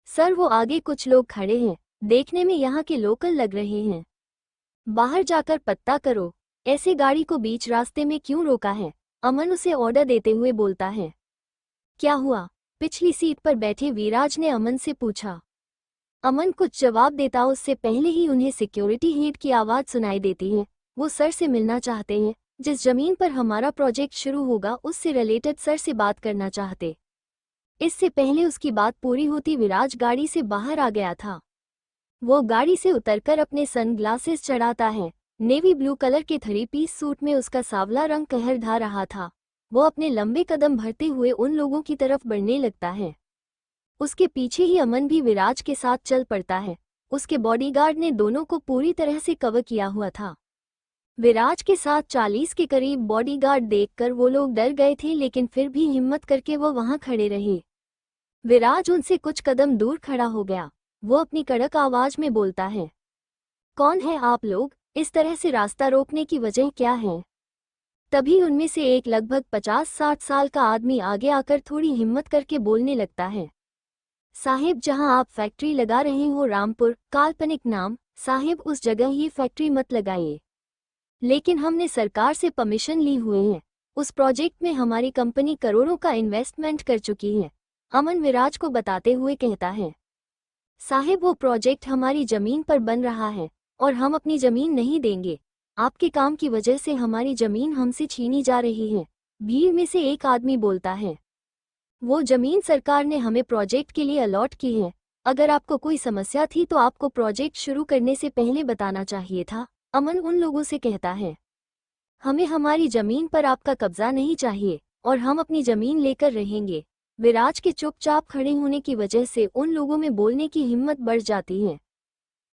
सर, वो आगे कुछ लोग खड़े हैं, देखने में यहाँ के लोकल लग रहे हैं। बाहर जाकर पता करो, ऐसे गाड़ी को बीच रास्ते में क्यों रोका है? अमन उसे ऑर्डर देते हुए बोलता है। क्या हुआ? पिछली सीट पर बैठे विराज ने अमन से पूछा। अमन कुछ जवाब देता उससे पहले ही उन्हें सिक्योरिटी हेड की आवाज सुनाई देती है। वो सर से मिलना चाहते हैं, जिस जमीन पर हमारा प्रोजेक्ट शुरू होगा उससे रिलेटेड सर से बात करना चाहते। इससे पहले उसकी बात पूरी होती विराज गाड़ी से बाहर आ गया था। वो गाड़ी से उतरकर अपने सनग्लासेस चढ़ाता है। नेवी ब्लू कलर के 3 पीस सूट में उसका सांवला रंग कहर ढा रहा था। वो अपने लंबे कदम भरते हुए उन लोगों की तरफ बढ़ने लगता है। उसके पीछे ही अमन भी विराज के साथ चल पड़ता है। उसके बॉडीगार्ड ने दोनों को पूरी तरह से कवर किया हुआ था। विराज के साथ 40 के करीब बॉडीगार्ड देखकर वो लोग डर गए थे, लेकिन फिर भी हिम्मत करके वो वहां खड़े रहे। विराज उनसे कुछ कदम दूर खड़ा हो गया। वो अपनी कड़क आवाज में बोलता है, कौन है आप लोग? इस तरह से रास्ता रोकने की वजह क्या है? तभी उनमें से एक लगभग 50-60 साल का आदमी आगे आकर थोड़ी हिम्मत करके बोलने लगता है, साहिब, जहां आप फैक्ट्री लगा रहे हो रामपुर, काल्पनिक नाम, साहिब उस जगह ये फैक्ट्री मत लगाइए। लेकिन हमने सरकार से परमिशन ली हुए है। उस प्रोजेक्ट में हमारी कंपनी करोड़ों का इन्वेस्टमेंट कर चुकी है। अमन विराज को बताते हुए कहता है, साहिब वो प्रोजेक्ट हमारी जमीन पर बन रहा है और हम अपनी जमीन नहीं देंगे। आपके काम की वजह से हमारी जमीन हमसे छीनी जा रही है। भीड़ में से एक आदमी बोलता है, वो जमीन सरकार ने हमें प्रोजेक्ट के लिए अलॉट की है। अगर आपको कोई समस्या थी तो आपको प्रोजेक्ट शुरू करने से पहले बताना चाहिए था। अमन उन लोगों से कहता है, हमें हमारी जमीन पर आपका कब्जा नहीं चाहिए और हम अपनी जमीन लेकर रहेंगे। विराज के चुपचाप खड़े होने की वजह से उन लोगों में बोलने की हिम्मत बढ़ जाती है।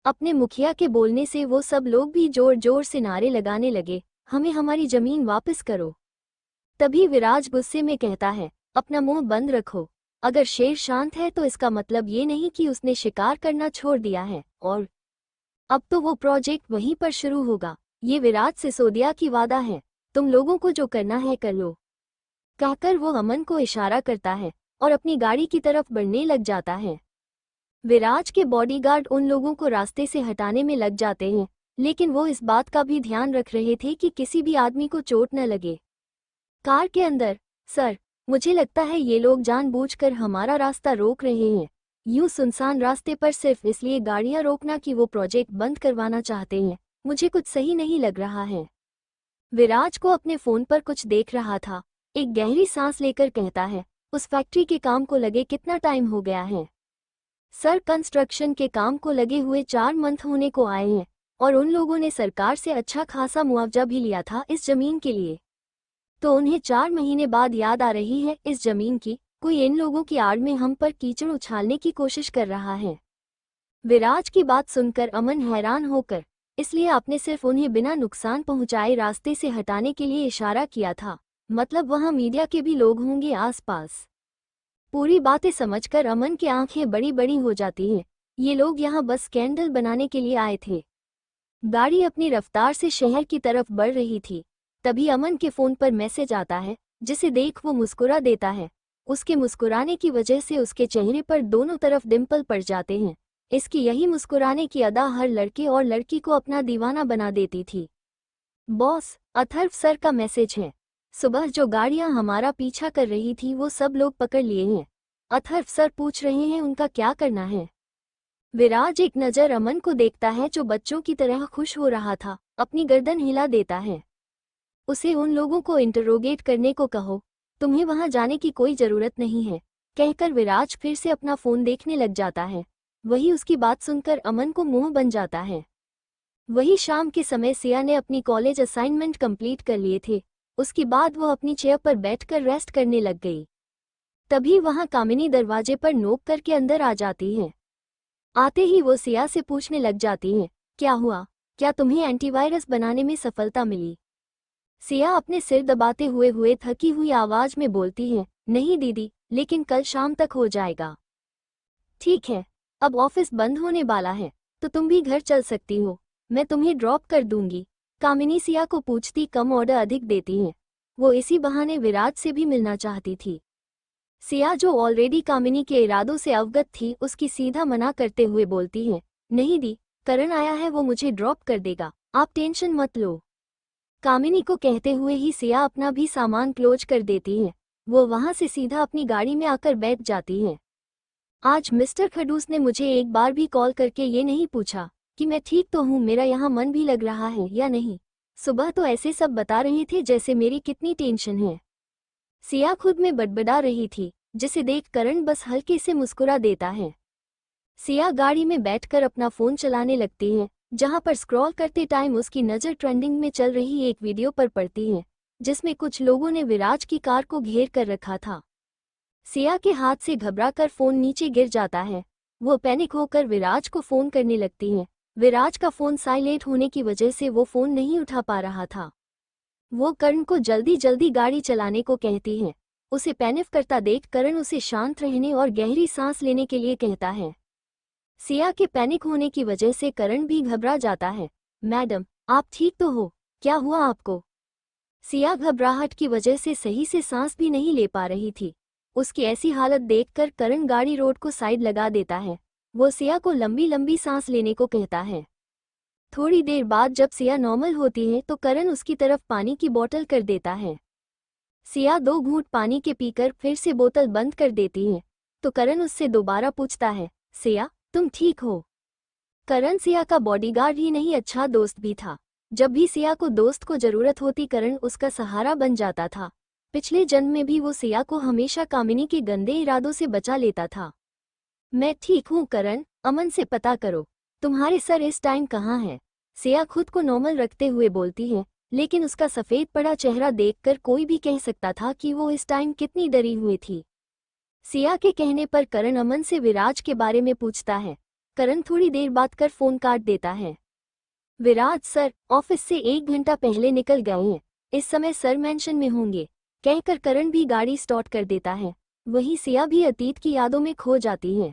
अपने मुखिया के बोलने से वो सब लोग भी जोर जोर से नारे लगाने लगे, हमें हमारी जमीन वापस करो। तभी विराज गुस्से में कहता है, अपना मुंह बंद रखो। अगर शेर शांत है तो इसका मतलब ये नहीं कि उसने शिकार करना छोड़ दिया है, और अब तो वो प्रोजेक्ट वहीं पर शुरू होगा। ये विराज सिसोदिया की वादा है। तुम लोगों को जो करना है कर लो। कहकर वो अमन को इशारा करता है और अपनी गाड़ी की तरफ बढ़ने लग जाता है। विराज के बॉडीगार्ड उन लोगों को रास्ते से हटाने में लग जाते हैं, लेकिन वो इस बात का भी ध्यान रख रहे थे कि किसी भी आदमी को चोट न लगे। कार के अंदर, सर, मुझे लगता है ये लोग जानबूझकर हमारा रास्ता रोक रहे हैं। यूं सुनसान रास्ते पर सिर्फ इसलिए गाड़ियां रोकना कि वो प्रोजेक्ट बंद करवाना चाहते हैं, मुझे कुछ सही नहीं लग रहा है। विराज को अपने फोन पर कुछ देख रहा था। एक गहरी सांस लेकर कहता है, उस फैक्ट्री के काम को लगे कितना टाइम हो गया है? सर, कंस्ट्रक्शन के काम को लगे हुए 4 मंथ होने को आए हैं और उन लोगों ने सरकार से अच्छा खासा मुआवजा भी लिया था इस जमीन के लिए। तो उन्हें 4 महीने बाद याद आ रही है इस जमीन की। कोई इन लोगों की आड़ में हम पर कीचड़ उछालने की कोशिश कर रहा है। विराज की बात सुनकर अमन हैरान होकर, इसलिए आपने सिर्फ उन्हें बिना नुकसान पहुंचाए रास्ते से हटाने के लिए इशारा किया था? मतलब वहां मीडिया के भी लोग होंगे आसपास? पूरी बातें समझकर अमन की आंखें बड़ी बड़ी हो जाती हैं। ये लोग यहाँ बस स्कैंडल बनाने के लिए आए थे। गाड़ी अपनी रफ्तार से शहर की तरफ बढ़ रही थी। तभी अमन के फोन पर मैसेज आता है, जिसे देख वो मुस्कुरा देता है। उसके मुस्कुराने की वजह से उसके चेहरे पर दोनों तरफ डिंपल पड़ जाते हैं। इसकी यही मुस्कुराने की अदा हर लड़के और लड़की को अपना दीवाना बना देती थी। बॉस, अथर्व सर का मैसेज है। सुबह जो गाड़ियां हमारा पीछा कर रही थी वो सब लोग पकड़ लिए हैं। अथर्व सर पूछ रहे हैं उनका क्या करना है। विराज एक नज़र अमन को देखता है जो बच्चों की तरह खुश हो रहा था, अपनी गर्दन हिला देता है। उसे उन लोगों को इंटरोगेट करने को कहो, तुम्हें वहां जाने की कोई जरूरत नहीं है, कहकर विराज फिर से अपना फोन देखने लग जाता है। वही उसकी बात सुनकर अमन को मुंह बन जाता है। वही शाम के समय सिया ने अपनी कॉलेज असाइनमेंट कंप्लीट कर लिए थे। उसके बाद वो अपनी चेयर पर बैठकर रेस्ट करने लग गई। तभी वहां कामिनी दरवाजे पर नोक करके अंदर आ जाती है। आते ही वो सिया से पूछने लग जाती है, क्या हुआ? क्या तुम्हें एंटीवायरस बनाने में सफलता मिली? सिया अपने सिर दबाते हुए थकी हुई आवाज में बोलती है, नहीं दीदी, लेकिन कल शाम तक हो जाएगा। ठीक है, अब ऑफिस बंद होने वाला है तो तुम भी घर चल सकती हो, मैं तुम्हें ड्रॉप कर दूंगी। कामिनी सिया को पूछती कम ऑर्डर अधिक देती हैं। वो इसी बहाने विराज से भी मिलना चाहती थी। सिया जो ऑलरेडी कामिनी के इरादों से अवगत थी, उसकी सीधा मना करते हुए बोलती है, नहीं दी, करण आया है, वो मुझे ड्रॉप कर देगा, आप टेंशन मत लो। कामिनी को कहते हुए ही सिया अपना भी सामान क्लोज कर देती है। वो वहां से सीधा अपनी गाड़ी में आकर बैठ जाती है। आज मिस्टर खडूस ने मुझे एक बार भी कॉल करके ये नहीं पूछा कि मैं ठीक तो हूँ, मेरा यहाँ मन भी लग रहा है या नहीं। सुबह तो ऐसे सब बता रहे थे जैसे मेरी कितनी टेंशन है। सिया खुद में बड़बड़ा रही थी, जिसे देख करण बस हल्के से मुस्कुरा देता है। सिया गाड़ी में बैठकर अपना फोन चलाने लगती है, जहां पर स्क्रॉल करते टाइम उसकी नज़र ट्रेंडिंग में चल रही एक वीडियो पर पड़ती है, जिसमें कुछ लोगों ने विराज की कार को घेर कर रखा था। सिया के हाथ से घबराकर फोन नीचे गिर जाता है। वो पैनिक होकर विराज को फोन करने लगती है। विराज का फोन साइलेंट होने की वजह से वो फोन नहीं उठा पा रहा था। वो करण को जल्दी जल्दी गाड़ी चलाने को कहती है। उसे पैनिक करता देख करण उसे शांत रहने और गहरी सांस लेने के लिए कहता है। सिया के पैनिक होने की वजह से करण भी घबरा जाता है। मैडम, आप ठीक तो हो? क्या हुआ आपको? सिया घबराहट की वजह से सही से सांस भी नहीं ले पा रही थी। उसकी ऐसी हालत देखकर करण गाड़ी रोड को साइड लगा देता है। वो सिया को लंबी लंबी सांस लेने को कहता है। थोड़ी देर बाद जब सिया नॉर्मल होती है तो करण उसकी तरफ पानी की बोतल कर देता है। सिया 2 घूंट पानी के पीकर फिर से बोतल बंद कर देती है, तो करण उससे दोबारा पूछता है, सिया, तुम ठीक हो? करण सिया का बॉडीगार्ड ही नहीं, अच्छा दोस्त भी था। जब भी सिया को दोस्त को जरूरत होती करण उसका सहारा बन जाता था। पिछले जन्म में भी वो सिया को हमेशा कामिनी के गंदे इरादों से बचा लेता था। मैं ठीक हूँ करण, अमन से पता करो, तुम्हारे सर इस टाइम कहाँ है? सिया खुद को नॉर्मल रखते हुए बोलती है, लेकिन उसका सफ़ेद पड़ा चेहरा देखकर कोई भी कह सकता था कि वो इस टाइम कितनी डरी हुई थी। सिया के कहने पर करण अमन से विराज के बारे में पूछता है। करण थोड़ी देर बाद कर फोन काट देता है। विराज सर ऑफिस से 1 घंटा पहले निकल गए हैं, इस समय सर मेंशन में होंगे, कहकर करण भी गाड़ी स्टार्ट कर देता है। वहीं सिया भी अतीत की यादों में खो जाती है।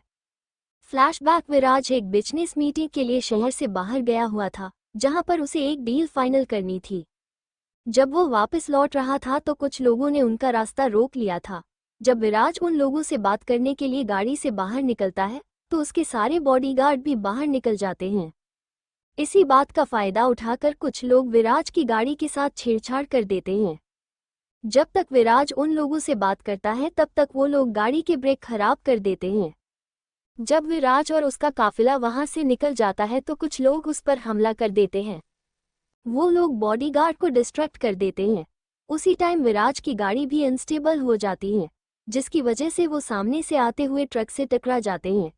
फ्लैशबैक, विराज एक बिजनेस मीटिंग के लिए शहर से बाहर गया हुआ था, जहां पर उसे एक डील फाइनल करनी थी। जब वो वापस लौट रहा था तो कुछ लोगों ने उनका रास्ता रोक लिया था। जब विराज उन लोगों से बात करने के लिए गाड़ी से बाहर निकलता है तो उसके सारे बॉडीगार्ड भी बाहर निकल जाते हैं। इसी बात का फायदा उठाकर कुछ लोग विराज की गाड़ी के साथ छेड़छाड़ कर देते हैं। जब तक विराज उन लोगों से बात करता है तब तक वो लोग गाड़ी के ब्रेक खराब कर देते हैं। जब विराज और उसका काफिला वहां से निकल जाता है तो कुछ लोग उस पर हमला कर देते हैं। वो लोग बॉडीगार्ड को डिस्ट्रैक्ट कर देते हैं। उसी टाइम विराज की गाड़ी भी अनस्टेबल हो जाती है, जिसकी वजह से वो सामने से आते हुए ट्रक से टकरा जाते हैं।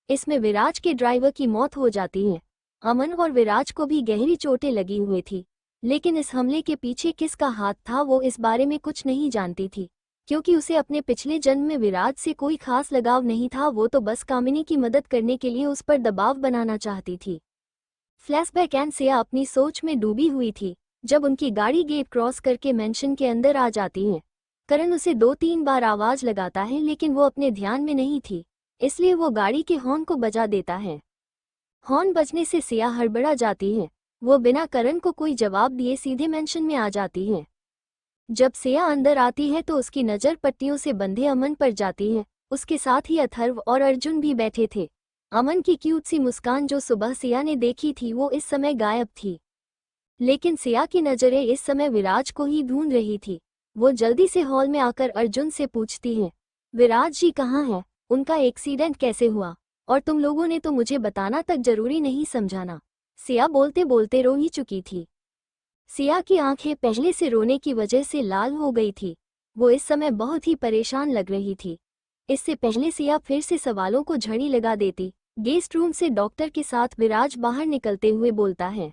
इसमें विराज के ड्राइवर की मौत हो जाती है। अमन और विराज को भी गहरी चोटें लगी हुई थी, लेकिन इस हमले के पीछे किसका हाथ था वो इस बारे में कुछ नहीं जानती थी, क्योंकि उसे अपने पिछले जन्म में विराज से कोई खास लगाव नहीं था। वो तो बस कामिनी की मदद करने के लिए उस पर दबाव बनाना चाहती थी। फ्लैशबैक, एंड सिया अपनी सोच में डूबी हुई थी जब उनकी गाड़ी गेट क्रॉस करके मेंशन के अंदर आ जाती है। करण उसे 2-3 बार आवाज लगाता है लेकिन वो अपने ध्यान में नहीं थी, इसलिए वो गाड़ी के हॉर्न को बजा देता है। हॉर्न बजने से सिया हड़बड़ा जाती है। वो बिना करण को कोई जवाब दिए सीधे मेंशन में आ जाती है। जब सिया अंदर आती है तो उसकी नज़र पट्टियों से बंधे अमन पर जाती है। उसके साथ ही अथर्व और अर्जुन भी बैठे थे। अमन की क्यूट सी मुस्कान जो सुबह सिया ने देखी थी वो इस समय गायब थी, लेकिन सिया की नज़रें इस समय विराज को ही ढूंढ रही थी। वो जल्दी से हॉल में आकर अर्जुन से पूछती है, विराज जी कहाँ हैं? उनका एक्सीडेंट कैसे हुआ? और तुम लोगों ने तो मुझे बताना तक जरूरी नहीं समझाना। सिया बोलते बोलते रो ही चुकी थी। सिया की आंखें पहले से रोने की वजह से लाल हो गई थी। वो इस समय बहुत ही परेशान लग रही थी। इससे पहले सिया फिर से सवालों को झड़ी लगा देती। गेस्ट रूम से डॉक्टर के साथ विराज बाहर निकलते हुए बोलता है,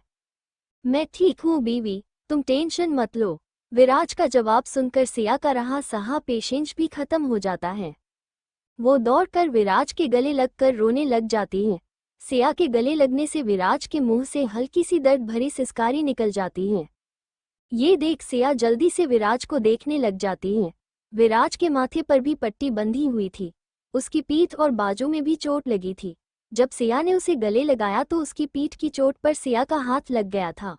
मैं ठीक हूँ बीवी, तुम टेंशन मत लो। विराज का जवाब सुनकर सिया का रहा सहा पेशेंस भी खत्म हो जाता है। वो दौड़कर विराज के गले लगकर रोने लग जाती है। सिया के गले लगने से विराज के मुंह से हल्की सी दर्द भरी सिसकारी निकल जाती है। ये देख सिया जल्दी से विराज को देखने लग जाती है। विराज के माथे पर भी पट्टी बंधी हुई थी। उसकी पीठ और बाजू में भी चोट लगी थी। जब सिया ने उसे गले लगाया तो उसकी पीठ की चोट पर सिया का हाथ लग गया था।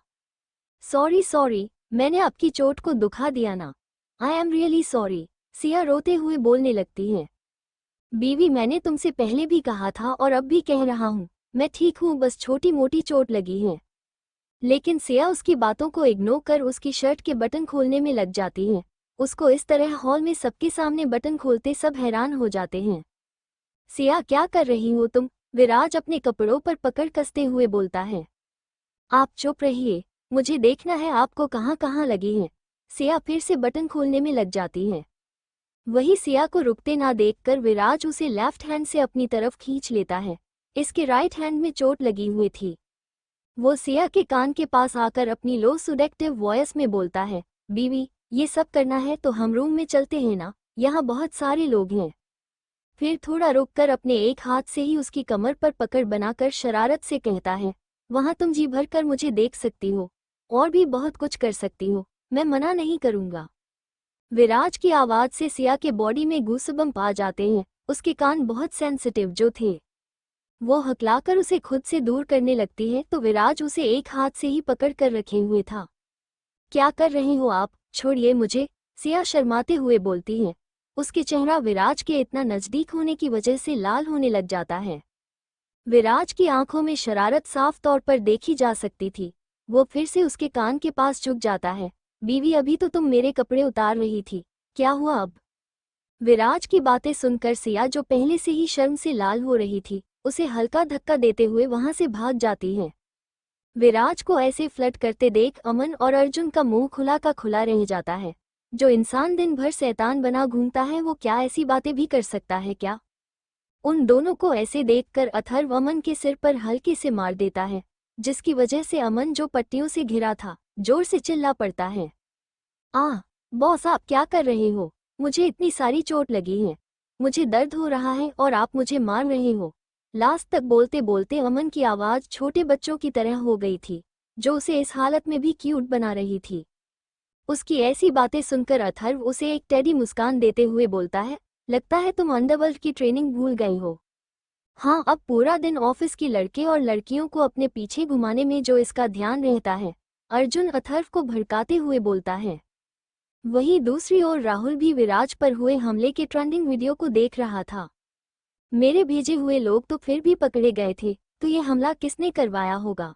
सॉरी, मैंने आपकी चोट को दुखा दिया ना। I am really sorry, Siya रोते हुए बोलने लगती है। बीवी, मैंने तुमसे पहले भी कहा था और अब भी कह रहा हूँ, मैं ठीक हूँ, बस छोटी मोटी चोट लगी है। लेकिन सिया उसकी बातों को इग्नोर कर उसकी शर्ट के बटन खोलने में लग जाती है। उसको इस तरह हॉल में सबके सामने बटन खोलते सब हैरान हो जाते हैं। सिया, क्या कर रही हो तुम? विराज अपने कपड़ों पर पकड़ कसते हुए बोलता है। आप चुप रहिए, मुझे देखना है आपको कहाँ कहाँ लगी हैं। सिया फिर से बटन खोलने में लग जाती है। वही सिया को रुकते ना देखकर विराज उसे लेफ्ट हैंड से अपनी तरफ खींच लेता है। इसके राइट हैंड में चोट लगी हुई थी। वो सिया के कान के पास आकर अपनी लो सुडेक्टिव वॉइस में बोलता है, बीवी, ये सब करना है तो हम रूम में चलते हैं ना, यहाँ बहुत सारे लोग हैं। फिर थोड़ा रुककर अपने एक हाथ से ही उसकी कमर पर पकड़ बनाकर शरारत से कहता है, वहाँ तुम जी भर कर मुझे देख सकती हो और भी बहुत कुछ कर सकती हो, मैं मना नहीं करूँगा। विराज की आवाज़ से सिया के बॉडी में गूसबम्प आ जाते हैं। उसके कान बहुत सेंसिटिव जो थे, वो हकलाकर उसे खुद से दूर करने लगती है तो विराज उसे एक हाथ से ही पकड़ कर रखे हुए था। क्या कर रहे हो आप, छोड़िए मुझे, सिया शर्माते हुए बोलती है। उसके चेहरा विराज के इतना नज़दीक होने की वजह से लाल होने लग जाता है। विराज की आंखों में शरारत साफ तौर पर देखी जा सकती थी। वो फिर से उसके कान के पास झुक जाता है। बीवी, अभी तो तुम मेरे कपड़े उतार रही थी, क्या हुआ अब? विराज की बातें सुनकर सिया, जो पहले से ही शर्म से लाल हो रही थी, उसे हल्का धक्का देते हुए वहां से भाग जाती है। विराज को ऐसे फ्लर्ट करते देख अमन और अर्जुन का मुंह खुला का खुला रह जाता है। जो इंसान दिन भर शैतान बना घूमता है वो क्या ऐसी बातें भी कर सकता है क्या? उन दोनों को ऐसे देखकर अथर्व अमन के सिर पर हल्के से मार देता है, जिसकी वजह से अमन, जो पट्टियों से घिरा था, जोर से चिल्ला पड़ता है। बॉस, आप क्या कर रहे हो? मुझे इतनी सारी चोट लगी है, मुझे दर्द हो रहा है और आप मुझे मार रहे हो। लास्ट तक बोलते बोलते अमन की आवाज़ छोटे बच्चों की तरह हो गई थी, जो उसे इस हालत में भी क्यूट बना रही थी। उसकी ऐसी बातें सुनकर अथर्व उसे एक टेढ़ी मुस्कान देते हुए बोलता है, लगता है तुम अंडरवर्ल्ड की ट्रेनिंग भूल गई हो। हाँ, अब पूरा दिन ऑफिस की लड़के और लड़कियों को अपने पीछे घुमाने में जो इसका ध्यान रहता है, अर्जुन अथर्व को भड़काते हुए बोलता है। वहीं दूसरी ओर राहुल भी विराज पर हुए हमले के ट्रेंडिंग वीडियो को देख रहा था। मेरे भेजे हुए लोग तो फिर भी पकड़े गए थे, तो ये हमला किसने करवाया होगा?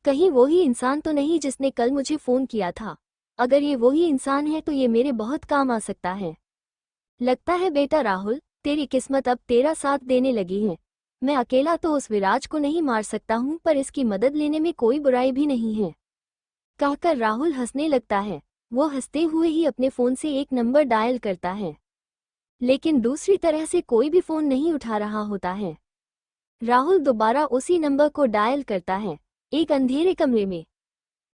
कहीं वही इंसान तो नहीं जिसने कल मुझे फ़ोन किया था? अगर ये वही इंसान है तो ये मेरे बहुत काम आ सकता है। लगता है बेटा राहुल, तेरी किस्मत अब तेरा साथ देने लगी है। मैं अकेला तो उस विराज को नहीं मार सकता हूँ, पर इसकी मदद लेने में कोई बुराई भी नहीं है, कहकर राहुल हंसने लगता है। वो हंसते हुए ही अपने फ़ोन से एक नंबर डायल करता है, लेकिन दूसरी तरह से कोई भी फ़ोन नहीं उठा रहा होता है। राहुल दोबारा उसी नंबर को डायल करता है। एक अंधेरे कमरे में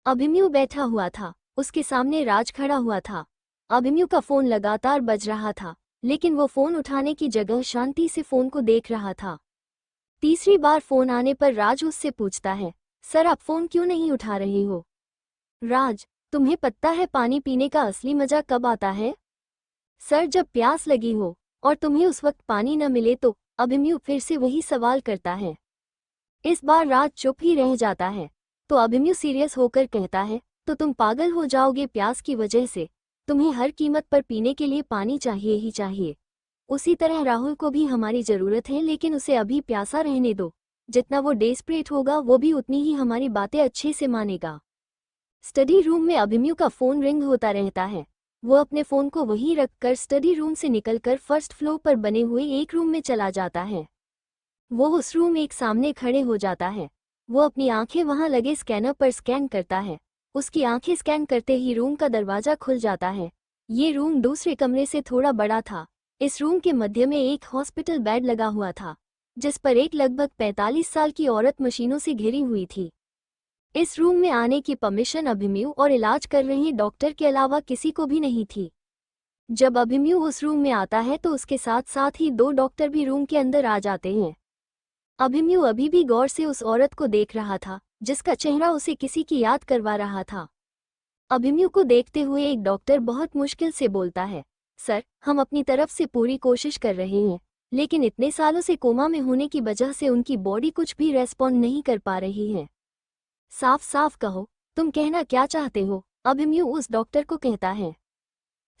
अभिमन्यु बैठा हुआ था, उसके सामने राज खड़ा हुआ था। अभिमन्यु का फ़ोन लगातार बज रहा था, लेकिन वो फ़ोन उठाने की जगह शांति से फ़ोन को देख रहा था। तीसरी बार फ़ोन आने पर राज उससे पूछता है, सर आप फ़ोन क्यों नहीं उठा रहे हो? राज, तुम्हें पता है पानी पीने का असली मजा कब आता है? सर, जब प्यास लगी हो और तुम्हें उस वक्त पानी न मिले तो। अभिमन्यु फिर से वही सवाल करता है। इस बार राज चुप ही रह जाता है, तो अभिमन्यु सीरियस होकर कहता है, तो तुम पागल हो जाओगे प्यास की वजह से। तुम्हें हर कीमत पर पीने के लिए पानी चाहिए ही चाहिए। उसी तरह राहुल को भी हमारी ज़रूरत है, लेकिन उसे अभी प्यासा रहने दो। जितना वो डेस्परेट होगा वो भी उतनी ही हमारी बातें अच्छे से मानेगा। स्टडी रूम में अभिमन्यु का फ़ोन रिंग होता रहता है। वो अपने फ़ोन को वहीं रखकर स्टडी रूम से निकलकर फर्स्ट फ्लोर पर बने हुए एक रूम में चला जाता है। वो उस रूम एक सामने खड़े हो जाता है। वो अपनी आंखें वहां लगे स्कैनर पर स्कैन करता है। उसकी आंखें स्कैन करते ही रूम का दरवाज़ा खुल जाता है। ये रूम दूसरे कमरे से थोड़ा बड़ा था। इस रूम के मध्य में एक हॉस्पिटल बेड लगा हुआ था, जिस पर एक लगभग 45 साल की औरत मशीनों से घिरी हुई थी। इस रूम में आने की परमिशन अभिमन्यु और इलाज कर रहे डॉक्टर के अलावा किसी को भी नहीं थी। जब अभिमन्यु उस रूम में आता है तो उसके साथ साथ ही 2 डॉक्टर भी रूम के अंदर आ जाते हैं। अभिमन्यु अभी भी गौर से उस औरत को देख रहा था, जिसका चेहरा उसे किसी की याद करवा रहा था। अभिमन्यु को देखते हुए एक डॉक्टर बहुत मुश्किल से बोलता है, सर, हम अपनी तरफ से पूरी कोशिश कर रहे हैं, लेकिन इतने सालों से कोमा में होने की वजह से उनकी बॉडी कुछ भी रेस्पॉन्ड नहीं कर पा रही है। साफ साफ कहो, तुम कहना क्या चाहते हो? अभिमन्यु उस डॉक्टर को कहता है।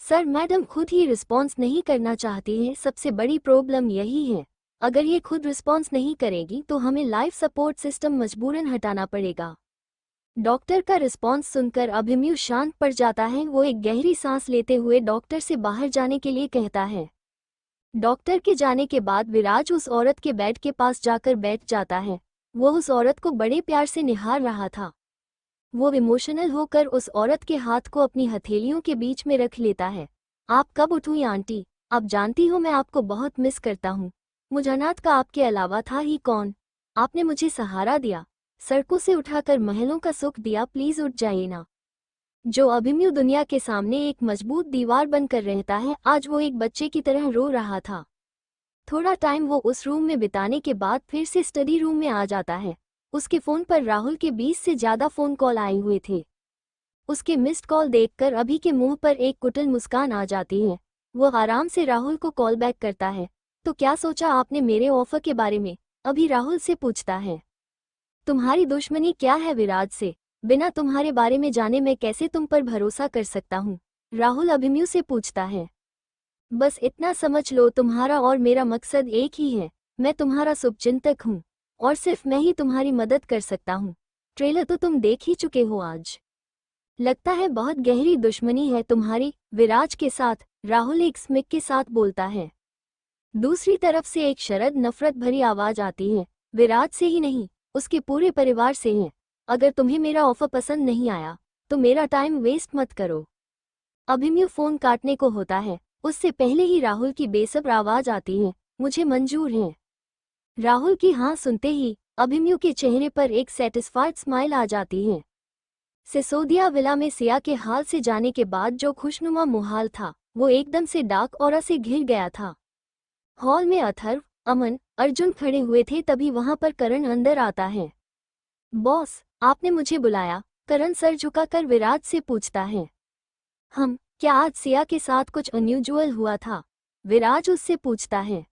सर, मैडम खुद ही रिस्पॉन्स नहीं करना चाहती है, सबसे बड़ी प्रॉब्लम यही है। अगर ये खुद रिस्पॉन्स नहीं करेगी तो हमें लाइफ सपोर्ट सिस्टम मजबूरन हटाना पड़ेगा। डॉक्टर का रिस्पॉन्स सुनकर अभिमन्यु शांत पड़ जाता है। वो एक गहरी सांस लेते हुए डॉक्टर से बाहर जाने के लिए कहता है। डॉक्टर के जाने के बाद विराज उस औरत के बेड के पास जाकर बैठ जाता है। वो उस औरत को बड़े प्यार से निहार रहा था। वो इमोशनल होकर उस औरत के हाथ को अपनी हथेलियों के बीच में रख लेता है। आप कब उठूं आंटी? आप जानती हो मैं आपको बहुत मिस करता हूँ। मुझ अनाथ का आपके अलावा था ही कौन। आपने मुझे सहारा दिया, सड़कों से उठाकर महलों का सुख दिया, प्लीज उठ जाइए ना। जो अभिमन्यु दुनिया के सामने एक मजबूत दीवार बनकर रहता है, आज वो एक बच्चे की तरह रो रहा था। थोड़ा टाइम वो उस रूम में बिताने के बाद फिर से स्टडी रूम में आ जाता है। उसके फोन पर राहुल के 20 से ज्यादा फोन कॉल आए हुए थे। उसके मिस्ड कॉल देखकर अभी के मुंह पर एक कुटिल मुस्कान आ जाती है। वो आराम से राहुल को कॉल बैक करता है। तो क्या सोचा आपने मेरे ऑफर के बारे में, अभी राहुल से पूछता है। तुम्हारी दुश्मनी क्या है विराज से, बिना तुम्हारे बारे में जाने मैं कैसे तुम पर भरोसा कर सकता हूँ, राहुल अभिमन्यु से पूछता है। बस इतना समझ लो, तुम्हारा और मेरा मकसद एक ही है। मैं तुम्हारा शुभचिंतक हूँ और सिर्फ मैं ही तुम्हारी मदद कर सकता हूँ। ट्रेलर तो तुम देख ही चुके हो आज। लगता है बहुत गहरी दुश्मनी है तुम्हारी विराज के साथ, राहुल एक स्मिक के साथ बोलता है। दूसरी तरफ से एक शरद नफरत भरी आवाज आती है। विराज से ही नहीं, उसके पूरे परिवार से है। अगर तुम्हें मेरा ऑफर पसंद नहीं आया तो मेरा टाइम वेस्ट मत करो। अभिमन्यु फोन काटने को होता है, उससे पहले ही राहुल की बेसब्र आवाज आती है, मुझे मंजूर है। राहुल की हाँ सुनते ही अभिमन्यु के चेहरे पर एक सेटिस्फाइड स्माइल आ जाती है। सिसोदिया विला में सिया के हाल से जाने के बाद जो खुशनुमा माहौल था वो एकदम से डार्क ऑरा से घिर गया था। हॉल में अथर्व, अमन, अर्जुन खड़े हुए थे, तभी वहां पर करण अंदर आता है। बॉस, आपने मुझे बुलाया, करण सर झुकाकर विराज से पूछता है। क्या आज सिया के साथ कुछ अनयूजुअल हुआ था, विराज उससे पूछता है।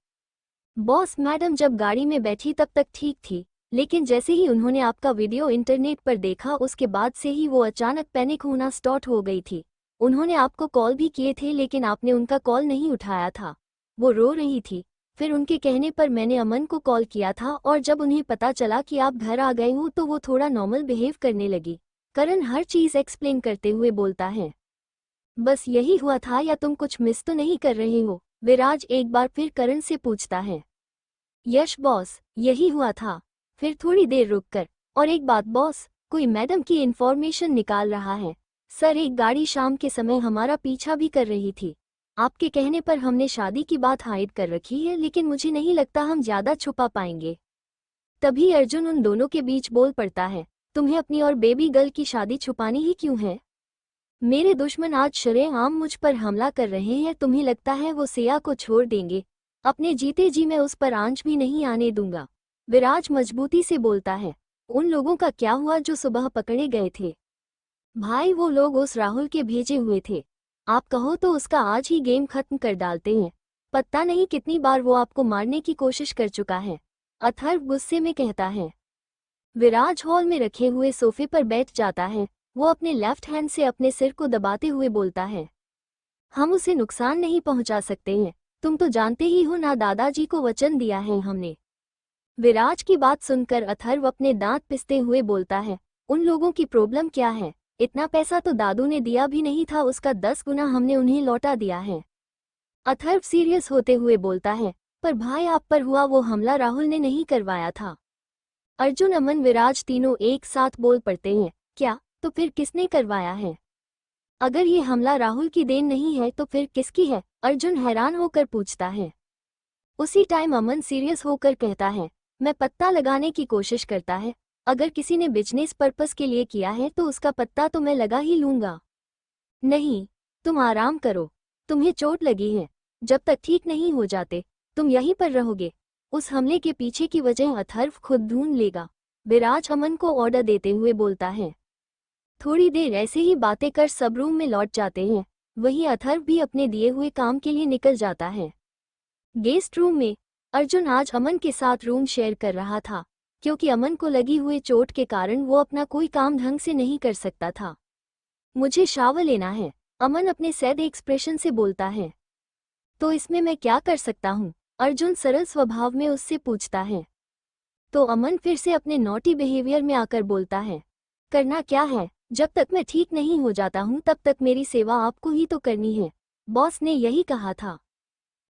बॉस मैडम जब गाड़ी में बैठी तब तक ठीक थी, लेकिन जैसे ही उन्होंने आपका वीडियो इंटरनेट पर देखा उसके बाद से ही वो अचानक पैनिक होना स्टार्ट हो गई थी। उन्होंने आपको कॉल भी किए थे लेकिन आपने उनका कॉल नहीं उठाया था। वो रो रही थी। फिर उनके कहने पर मैंने अमन को कॉल किया था और जब उन्हें पता चला कि आप घर आ गए हो तो वो थोड़ा नॉर्मल बिहेव करने लगी। करण हर चीज़ एक्सप्लेन करते हुए बोलता है। बस यही हुआ था या तुम कुछ मिस तो नहीं कर रहे हो, विराज एक बार फिर करण से पूछता है। यश बॉस, यही हुआ था। फिर थोड़ी देर रुककर, और एक बात बॉस, कोई मैडम की इन्फॉर्मेशन निकाल रहा है। सर एक गाड़ी शाम के समय हमारा पीछा भी कर रही थी। आपके कहने पर हमने शादी की बात हाइड कर रखी है लेकिन मुझे नहीं लगता हम ज्यादा छुपा पाएंगे। तभी अर्जुन उन दोनों के बीच बोल पड़ता है, तुम्हें अपनी और बेबी गर्ल की शादी छुपानी ही क्यों है। मेरे दुश्मन आज शरेआम मुझ पर हमला कर रहे हैं, तुम्हें लगता है वो सिया को छोड़ देंगे। अपने जीते जी मैं उस पर आंच भी नहीं आने दूंगा, विराज मजबूती से बोलता है। उन लोगों का क्या हुआ जो सुबह पकड़े गए थे। भाई वो लोग उस राहुल के भेजे हुए थे, आप कहो तो उसका आज ही गेम खत्म कर डालते हैं। पता नहीं कितनी बार वो आपको मारने की कोशिश कर चुका है, अथर्व गुस्से में कहता है। विराज हॉल में रखे हुए सोफे पर बैठ जाता है। वो अपने लेफ्ट हैंड से अपने सिर को दबाते हुए बोलता है। हम उसे नुकसान नहीं पहुंचा सकते हैं, तुम तो जानते ही हो ना, दादाजी को वचन दिया है हमने। विराज की बात सुनकर अथर्व अपने दांत पिसते हुए बोलता है। उन लोगों की प्रॉब्लम क्या है, इतना पैसा तो दादू ने दिया भी नहीं था, उसका 10 गुना हमने उन्हें लौटा दिया है। अथर्व सीरियस होते हुए बोलता है, पर भाई आप पर हुआ वो हमला राहुल ने नहीं करवाया था। अर्जुन, अमन, विराज तीनों एक साथ बोल पड़ते हैं, क्या, तो फिर किसने करवाया है। अगर ये हमला राहुल की देन नहीं है तो फिर किसकी है, अर्जुन हैरान होकर पूछता है। उसी टाइम अमन सीरियस होकर कहता है, मैं पत्ता लगाने की कोशिश करता है, अगर किसी ने बिजनेस पर्पस के लिए किया है तो उसका पत्ता तो मैं लगा ही लूंगा। नहीं, तुम आराम करो, तुम्हें चोट लगी है, जब तक ठीक नहीं हो जाते तुम यहीं पर रहोगे। उस हमले के पीछे की वजह अथर्व खुद ढूंढ लेगा, विराज अमन को ऑर्डर देते हुए बोलता है। थोड़ी देर ऐसे ही बातें कर सब रूम में लौट जाते हैं। वहीं अथर्व भी अपने दिए हुए काम के लिए निकल जाता है। गेस्ट रूम में अर्जुन आज अमन के साथ रूम शेयर कर रहा था, क्योंकि अमन को लगी हुई चोट के कारण वो अपना कोई काम ढंग से नहीं कर सकता था। मुझे शावर लेना है, अमन अपने सैड एक्सप्रेशन से बोलता है। तो इसमें मैं क्या कर सकता हूँ, अर्जुन सरल स्वभाव में उससे पूछता है। तो अमन फिर से अपने नॉटी बिहेवियर में आकर बोलता है, करना क्या है, जब तक मैं ठीक नहीं हो जाता हूँ तब तक मेरी सेवा आपको ही तो करनी है, बॉस ने यही कहा था।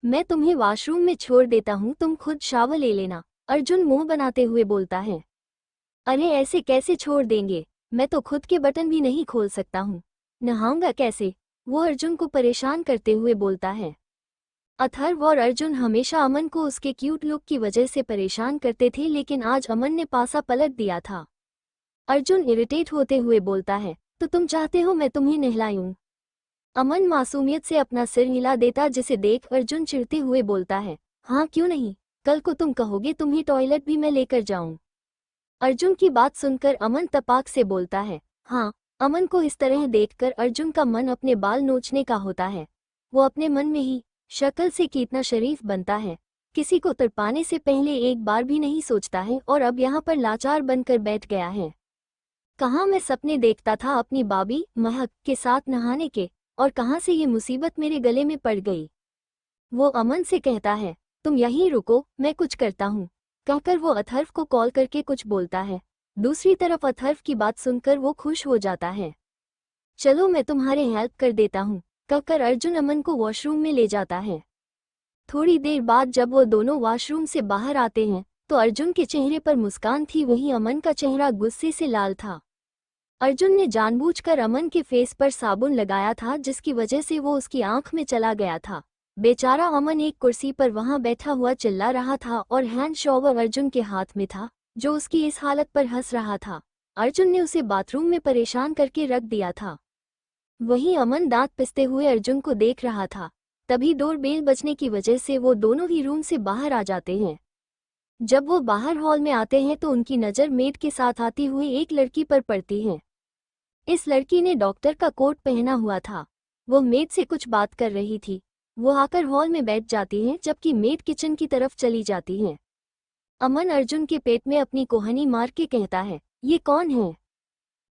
मैं तुम्हें वॉशरूम में छोड़ देता हूँ, तुम खुद शावर ले लेना, अर्जुन मुंह बनाते हुए बोलता है। अरे ऐसे कैसे छोड़ देंगे, मैं तो खुद के बटन भी नहीं खोल सकता हूँ, नहाऊंगा कैसे, वो अर्जुन को परेशान करते हुए बोलता है। अथर्व और अर्जुन हमेशा अमन को उसके क्यूट लुक की वजह से परेशान करते थे, लेकिन आज अमन ने पासा पलट दिया था। अर्जुन इरिटेट होते हुए बोलता है, तो तुम चाहते हो मैं तुम्हें नहलाऊं? अमन मासूमियत से अपना सिर हिला देता, जिसे देख अर्जुन चिढ़ते हुए बोलता है, हाँ क्यों नहीं, कल को तुम कहोगे तुम्हें टॉयलेट भी मैं लेकर जाऊं। अर्जुन की बात सुनकर अमन तपाक से बोलता है, हाँ। अमन को इस तरह देखकर अर्जुन का मन अपने बाल नोचने का होता है। वो अपने मन में ही, शक्ल से कितना शरीफ बनता है, किसी को तड़पाने से पहले एक बार भी नहीं सोचता है, और अब यहाँ पर लाचार बनकर बैठ गया है। कहाँ मैं सपने देखता था अपनी बाबी महक के साथ नहाने के, और कहाँ से ये मुसीबत मेरे गले में पड़ गई। वो अमन से कहता है, तुम यहीं रुको, मैं कुछ करता हूँ, कहकर वो अथर्व को कॉल करके कुछ बोलता है। दूसरी तरफ अथर्व की बात सुनकर वो खुश हो जाता है। चलो मैं तुम्हारे हेल्प कर देता हूँ, कहकर अर्जुन अमन को वॉशरूम में ले जाता है। थोड़ी देर बाद जब वो दोनों वॉशरूम से बाहर आते हैं तो अर्जुन के चेहरे पर मुस्कान थी, वहीं अमन का चेहरा गुस्से से लाल था। अर्जुन ने जानबूझकर अमन के फेस पर साबुन लगाया था, जिसकी वजह से वो उसकी आंख में चला गया था। बेचारा अमन एक कुर्सी पर वहां बैठा हुआ चिल्ला रहा था और हैंड शॉवर अर्जुन के हाथ में था, जो उसकी इस हालत पर हंस रहा था। अर्जुन ने उसे बाथरूम में परेशान करके रख दिया था। वहीं अमन दांत पिसते हुए अर्जुन को देख रहा था। तभी डोर बेल बजने की वजह से वो दोनों ही रूम से बाहर आ जाते हैं। जब वो बाहर हॉल में आते हैं तो उनकी नज़र मेड के साथ आती हुई एक लड़की पर पड़ती है। इस लड़की ने डॉक्टर का कोट पहना हुआ था। वो मेड से कुछ बात कर रही थी। वो आकर हॉल में बैठ जाती है, जबकि मेड किचन की तरफ चली जाती है। अमन अर्जुन के पेट में अपनी कोहनी मार के कहता है, ये कौन है?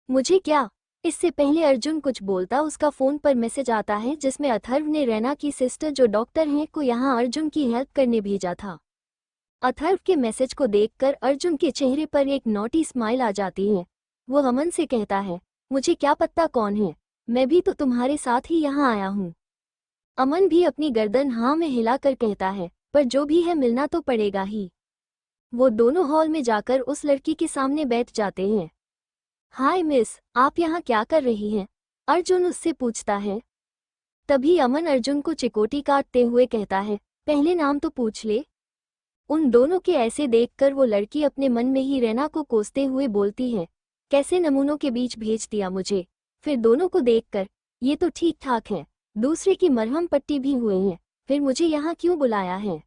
मुझे क्या? इससे पहले अर्जुन कुछ बोलता उसका फोन पर मैसेज आता है, जिसमें अथर्व ने रैना की सिस्टर जो डॉक्टर हैं को यहाँ अर्जुन की हेल्प करने भेजा था। अथर्व के मैसेज को देखकर अर्जुन के चेहरे पर एक नॉटी स्माइल आ जाती है। वो अमन से कहता है, मुझे क्या पता कौन है, मैं भी तो तुम्हारे साथ ही यहाँ आया हूँ। अमन भी अपनी गर्दन हाँ में हिलाकर कहता है, पर जो भी है मिलना तो पड़ेगा ही। वो दोनों हॉल में जाकर उस लड़की के सामने बैठ जाते हैं। हाय मिस, आप यहाँ क्या कर रही हैं? अर्जुन उससे पूछता है। तभी अमन अर्जुन को चिकोटी काटते हुए कहता है, पहले नाम तो पूछ ले। उन दोनों के ऐसे देखकर वो लड़की अपने मन में ही रैना को कोसते हुए बोलती है, कैसे नमूनों के बीच भेज दिया मुझे। फिर दोनों को देखकर, ये तो ठीक ठाक है, दूसरे की मरहम पट्टी भी हुए हैं, फिर मुझे यहाँ क्यों बुलाया है?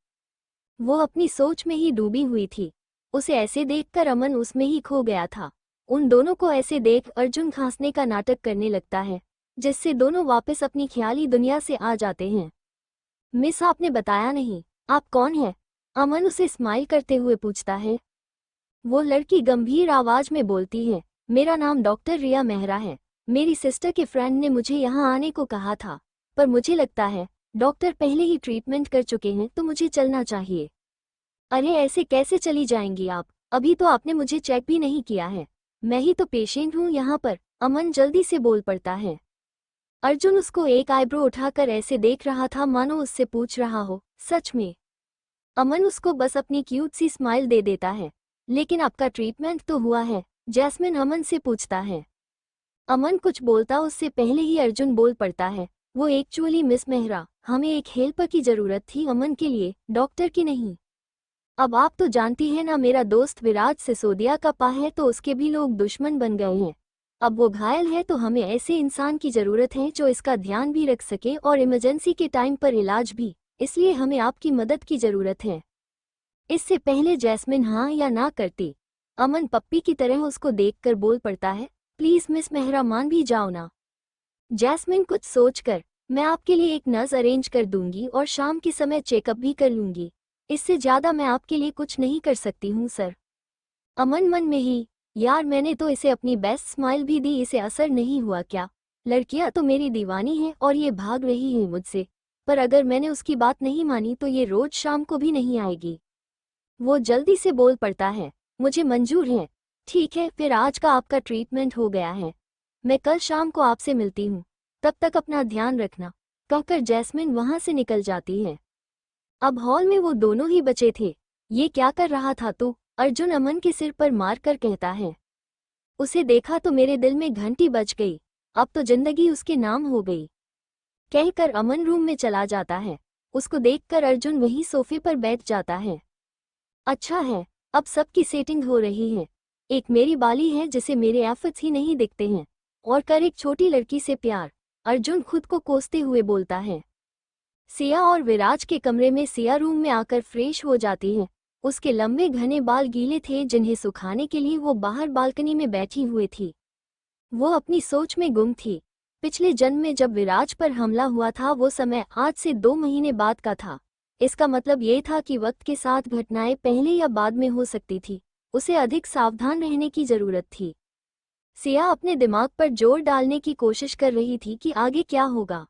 वो अपनी सोच में ही डूबी हुई थी। उसे ऐसे देखकर अमन उसमें ही खो गया था। उन दोनों को ऐसे देख अर्जुन खांसने का नाटक करने लगता है, जिससे दोनों वापस अपनी ख्याली दुनिया से आ जाते हैं। मिस, आपने बताया नहीं, आप कौन हैं? अमन उसे स्माइल करते हुए पूछता है। वो लड़की गंभीर आवाज में बोलती है, मेरा नाम डॉक्टर रिया मेहरा है। मेरी सिस्टर के फ्रेंड ने मुझे यहाँ आने को कहा था, पर मुझे लगता है डॉक्टर पहले ही ट्रीटमेंट कर चुके हैं, तो मुझे चलना चाहिए। अरे ऐसे कैसे चली जाएंगी आप? अभी तो आपने मुझे चेक भी नहीं किया है। मैं ही तो पेशेंट हूँ यहाँ पर, अमन जल्दी से बोल पड़ता है। अर्जुन उसको एक आईब्रो उठाकर ऐसे देख रहा था मानो उससे पूछ रहा हो, सच में? अमन उसको बस अपनी क्यूट सी स्माइल दे देता है। लेकिन आपका ट्रीटमेंट तो हुआ है? जैस्मिन अमन से पूछता है। अमन कुछ बोलता उससे पहले ही अर्जुन बोल पड़ता है, वो एक्चुअली मिस मेहरा, हमें एक हेल्पर की जरूरत थी अमन के लिए, डॉक्टर की नहीं। अब आप तो जानती हैं ना, मेरा दोस्त विराज सिसोदिया का पा है तो उसके भी लोग दुश्मन बन गए हैं। अब वो घायल है तो हमें ऐसे इंसान की जरूरत है जो इसका ध्यान भी रख सके और इमरजेंसी के टाइम पर इलाज भी, इसलिए हमें आपकी मदद की जरूरत है। इससे पहले जैस्मिन हाँ या ना करती, अमन पप्पी की तरह उसको देखकर बोल पड़ता है, प्लीज मिस मेहरा मान भी जाओ ना। जैस्मिन कुछ सोचकर, मैं आपके लिए एक नर्स अरेंज कर दूंगी और शाम के समय चेकअप भी कर लूंगी, इससे ज्यादा मैं आपके लिए कुछ नहीं कर सकती हूँ सर। अमन मन में ही, यार मैंने तो इसे अपनी बेस्ट स्माइल भी दी, इसे असर नहीं हुआ क्या? लड़कियां तो मेरी दीवानी हैं और ये भाग रही है मुझसे, पर अगर मैंने उसकी बात नहीं मानी तो ये रोज शाम को भी नहीं आएगी। वो जल्दी से बोल पड़ता है, मुझे मंजूर है। ठीक है, फिर आज का आपका ट्रीटमेंट हो गया है, मैं कल शाम को आपसे मिलती हूँ, तब तक अपना ध्यान रखना, कहकर जैस्मिन वहां से निकल जाती है। अब हॉल में वो दोनों ही बचे थे। ये क्या कर रहा था तू? अर्जुन अमन के सिर पर मार कर कहता है। उसे देखा तो मेरे दिल में घंटी बज गई, अब तो जिंदगी उसके नाम हो गई, कहकर अमन रूम में चला जाता है। उसको देखकर अर्जुन वही सोफे पर बैठ जाता है। अच्छा है, अब सबकी सेटिंग हो रही है। एक मेरी बाली है जिसे मेरे एफर्ट्स ही नहीं दिखते हैं, और कर एक छोटी लड़की से प्यार, अर्जुन खुद को कोसते हुए बोलता है। सिया और विराज के कमरे में सिया रूम में आकर फ्रेश हो जाती है। उसके लंबे घने बाल गीले थे जिन्हें सुखाने के लिए वो बाहर बालकनी में बैठी हुई थी। वो अपनी सोच में गुम थी। पिछले जन्म में जब विराज पर हमला हुआ था वो समय आज से 2 महीने बाद का था। इसका मतलब ये था कि वक्त के साथ घटनाएं पहले या बाद में हो सकती थी। उसे अधिक सावधान रहने की जरूरत थी। सिया अपने दिमाग पर जोर डालने की कोशिश कर रही थी कि आगे क्या होगा।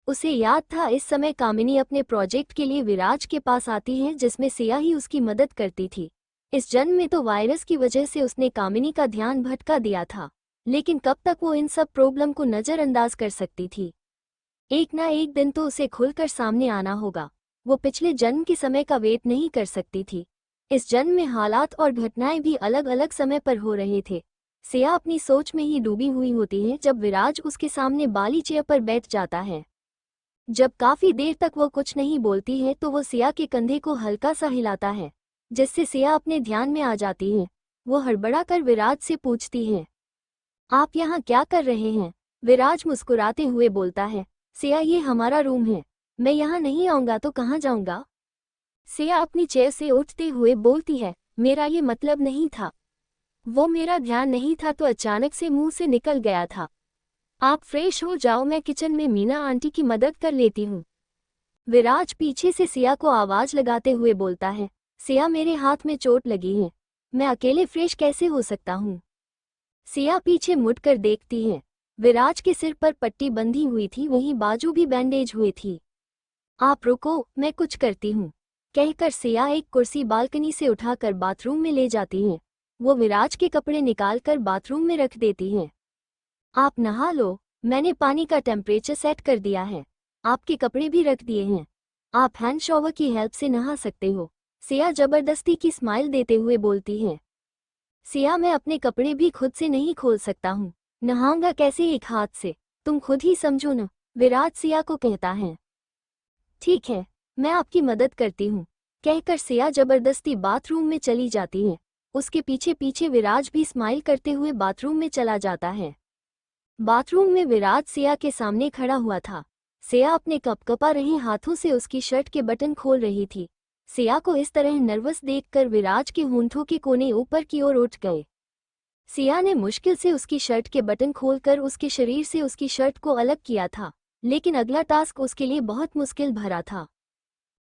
उसे याद था इस समय कामिनी अपने प्रोजेक्ट के लिए विराज के पास आती है जिसमें सिया ही उसकी मदद करती थी। इस जन्म में तो वायरस की वजह से उसने कामिनी का ध्यान भटका दिया था, लेकिन कब तक वो इन सब प्रॉब्लम को नज़रअंदाज कर सकती थी। एक ना एक दिन तो उसे खुलकर सामने आना होगा। वो पिछले जन्म के समय का वेट नहीं कर सकती थी। इस जन्म में हालात और घटनाएं भी अलग अलग समय पर हो रहे थे। सिया अपनी सोच में ही डूबी हुई होती है जब विराज उसके सामने बाली चेयर पर बैठ जाता है। जब काफी देर तक वो कुछ नहीं बोलती है तो वो सिया के कंधे को हल्का सा हिलाता है, जिससे सिया अपने ध्यान में आ जाती है। वो हड़बड़ा कर विराज से पूछती है, आप यहाँ क्या कर रहे हैं? विराज मुस्कुराते हुए बोलता है, सिया ये हमारा रूम है, मैं यहाँ नहीं आऊँगा तो कहाँ जाऊँगा? सिया अपनी चेयर से उठते हुए बोलती है, मेरा ये मतलब नहीं था। वो मेरा ध्यान नहीं था तो अचानक से मुंह से निकल गया था। आप फ्रेश हो जाओ, मैं किचन में मीना आंटी की मदद कर लेती हूँ। विराज पीछे से सिया को आवाज लगाते हुए बोलता है, सिया मेरे हाथ में चोट लगी है, मैं अकेले फ्रेश कैसे हो सकता हूँ? सिया पीछे मुड़कर देखती है। विराज के सिर पर पट्टी बंधी हुई थी, वहीं बाजू भी बैंडेज हुई थी। आप रुको, मैं कुछ करती हूँ, कहकर सिया एक कुर्सी बालकनी से उठाकर बाथरूम में ले जाती है। वो विराज के कपड़े निकालकर बाथरूम में रख देती है। आप नहा लो, मैंने पानी का टेम्परेचर सेट कर दिया है, आपके कपड़े भी रख दिए हैं, आप हैंड शॉवर की हेल्प से नहा सकते हो, सिया जबरदस्ती की स्माइल देते हुए बोलती है। सिया मैं अपने कपड़े भी खुद से नहीं खोल सकता हूँ, नहाऊंगा कैसे एक हाथ से, तुम खुद ही समझो न, विराज सिया को कहता है। ठीक है, मैं आपकी मदद करती हूँ, कहकर सिया जबरदस्ती बाथरूम में चली जाती है। उसके पीछे पीछे विराज भी स्माइल करते हुए बाथरूम में चला जाता है। बाथरूम में विराज सिया के सामने खड़ा हुआ था। सिया अपने कपकपा रहे हाथों से उसकी शर्ट के बटन खोल रही थी। सिया को इस तरह नर्वस देखकर विराज के होंठों के कोने ऊपर की ओर उठ गए। सिया ने मुश्किल से उसकी शर्ट के बटन खोलकर उसके शरीर से उसकी शर्ट को अलग किया था, लेकिन अगला टास्क उसके लिए बहुत मुश्किल भरा था।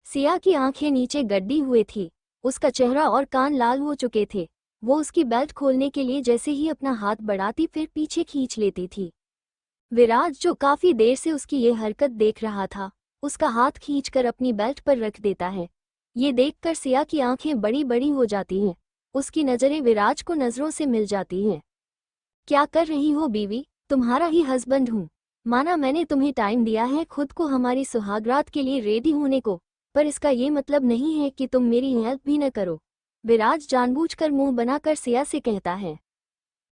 सिया की आंखें नीचे गड्डी हुए थी, उसका चेहरा और कान लाल हो चुके थे। वो उसकी बेल्ट खोलने के लिए जैसे ही अपना हाथ बढ़ाती फिर पीछे खींच लेती थी। विराज जो काफी देर से उसकी ये हरकत देख रहा था, उसका हाथ खींचकर अपनी बेल्ट पर रख देता है। ये देखकर सिया की आंखें बड़ी बड़ी हो जाती हैं। उसकी नजरें विराज को नजरों से मिल जाती हैं। क्या कर रही हो बीवी, तुम्हारा ही हस्बैंड हूँ। माना मैंने तुम्हें टाइम दिया है खुद को हमारी सुहागरात के लिए रेडी होने को, पर इसका ये मतलब नहीं है कि तुम मेरी हेल्प भी न करो, विराज जानबूझकर मुंह बनाकर सिया से कहता है।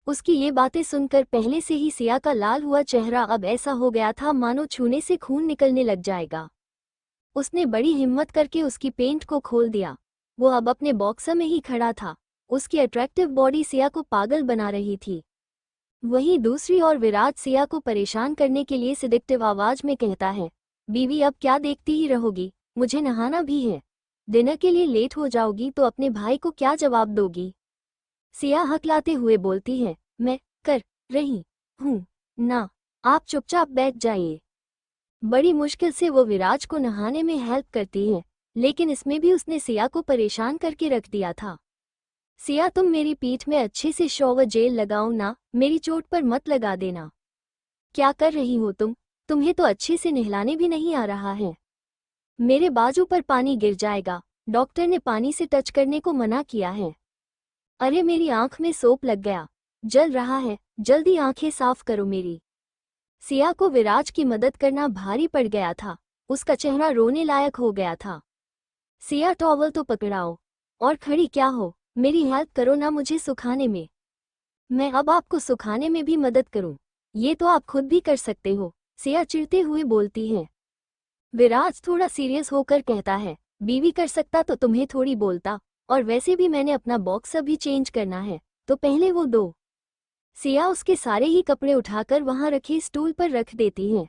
उसकी ये बातें सुनकर पहले से ही सिया का लाल हुआ चेहरा अब ऐसा हो गया था मानो छूने से खून निकलने लग जाएगा। उसने बड़ी हिम्मत करके उसकी पेंट को खोल दिया। वो अब अपने बॉक्सर में ही खड़ा था। उसकी अट्रैक्टिव बॉडी सिया को पागल बना रही थी। वहीं दूसरी ओर विराज सिया को परेशान करने के लिए सिडिक्टिव आवाज में कहता है, बीवी अब क्या देखती ही रहोगी, मुझे नहाना भी है। डिनर के लिए लेट हो जाओगी तो अपने भाई को क्या जवाब दोगी? सिया हकलाते हुए बोलती है, मैं कर रही हूँ ना, आप चुपचाप बैठ जाइए। बड़ी मुश्किल से वो विराज को नहाने में हेल्प करती है, लेकिन इसमें भी उसने सिया को परेशान करके रख दिया था। सिया तुम मेरी पीठ में अच्छे से शॉवर जेल लगाओ ना, मेरी चोट पर मत लगा देना। क्या कर रही हो तुम? तुम्हें तो अच्छे से नहलाने भी नहीं आ रहा है। मेरे बाजू पर पानी गिर जाएगा, डॉक्टर ने पानी से टच करने को मना किया है। अरे मेरी आंख में सोप लग गया, जल रहा है, जल्दी आंखें साफ करो मेरी। सिया को विराज की मदद करना भारी पड़ गया था। उसका चेहरा रोने लायक हो गया था। सिया टॉवल तो पकड़ाओ, और खड़ी क्या हो, मेरी हेल्प करो ना मुझे सुखाने में। मैं अब आपको सुखाने में भी मदद करूं? ये तो आप खुद भी कर सकते हो, सिया चिढ़ते हुए बोलती है। विराज थोड़ा सीरियस होकर कहता है, बीवी कर सकता तो तुम्हें थोड़ी बोलता, और वैसे भी मैंने अपना बॉक्स अभी चेंज करना है, तो पहले वो दो। सिया उसके सारे ही कपड़े उठाकर वहां रखे स्टूल पर रख देती है।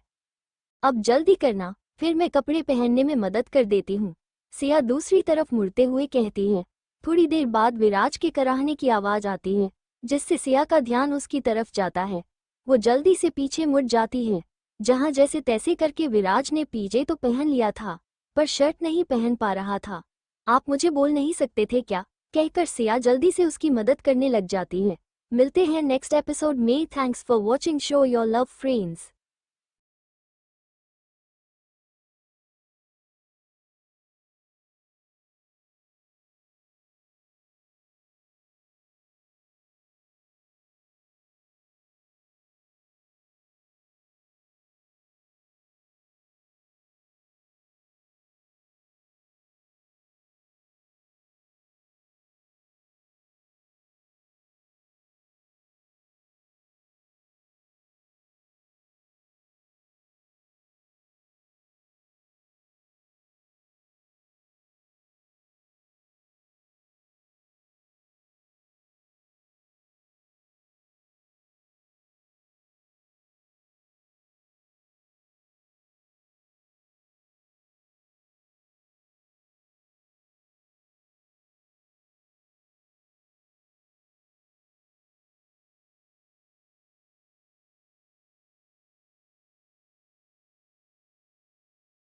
अब जल्दी करना, फिर मैं कपड़े पहनने में मदद कर देती हूँ। सिया दूसरी तरफ मुड़ते हुए कहती है। थोड़ी देर बाद विराज के कराहने की आवाज आती है, जिससे सिया का ध्यान उसकी तरफ जाता है। वो जल्दी से पीछे मुड़ जाती है। जहां जैसे तैसे करके विराज ने पीजे तो पहन लिया था, पर शर्ट नहीं पहन पा रहा था। आप मुझे बोल नहीं सकते थे क्या, कहकर सिया जल्दी से उसकी मदद करने लग जाती है। मिलते हैं नेक्स्ट एपिसोड में। Thanks for watching show your love friends.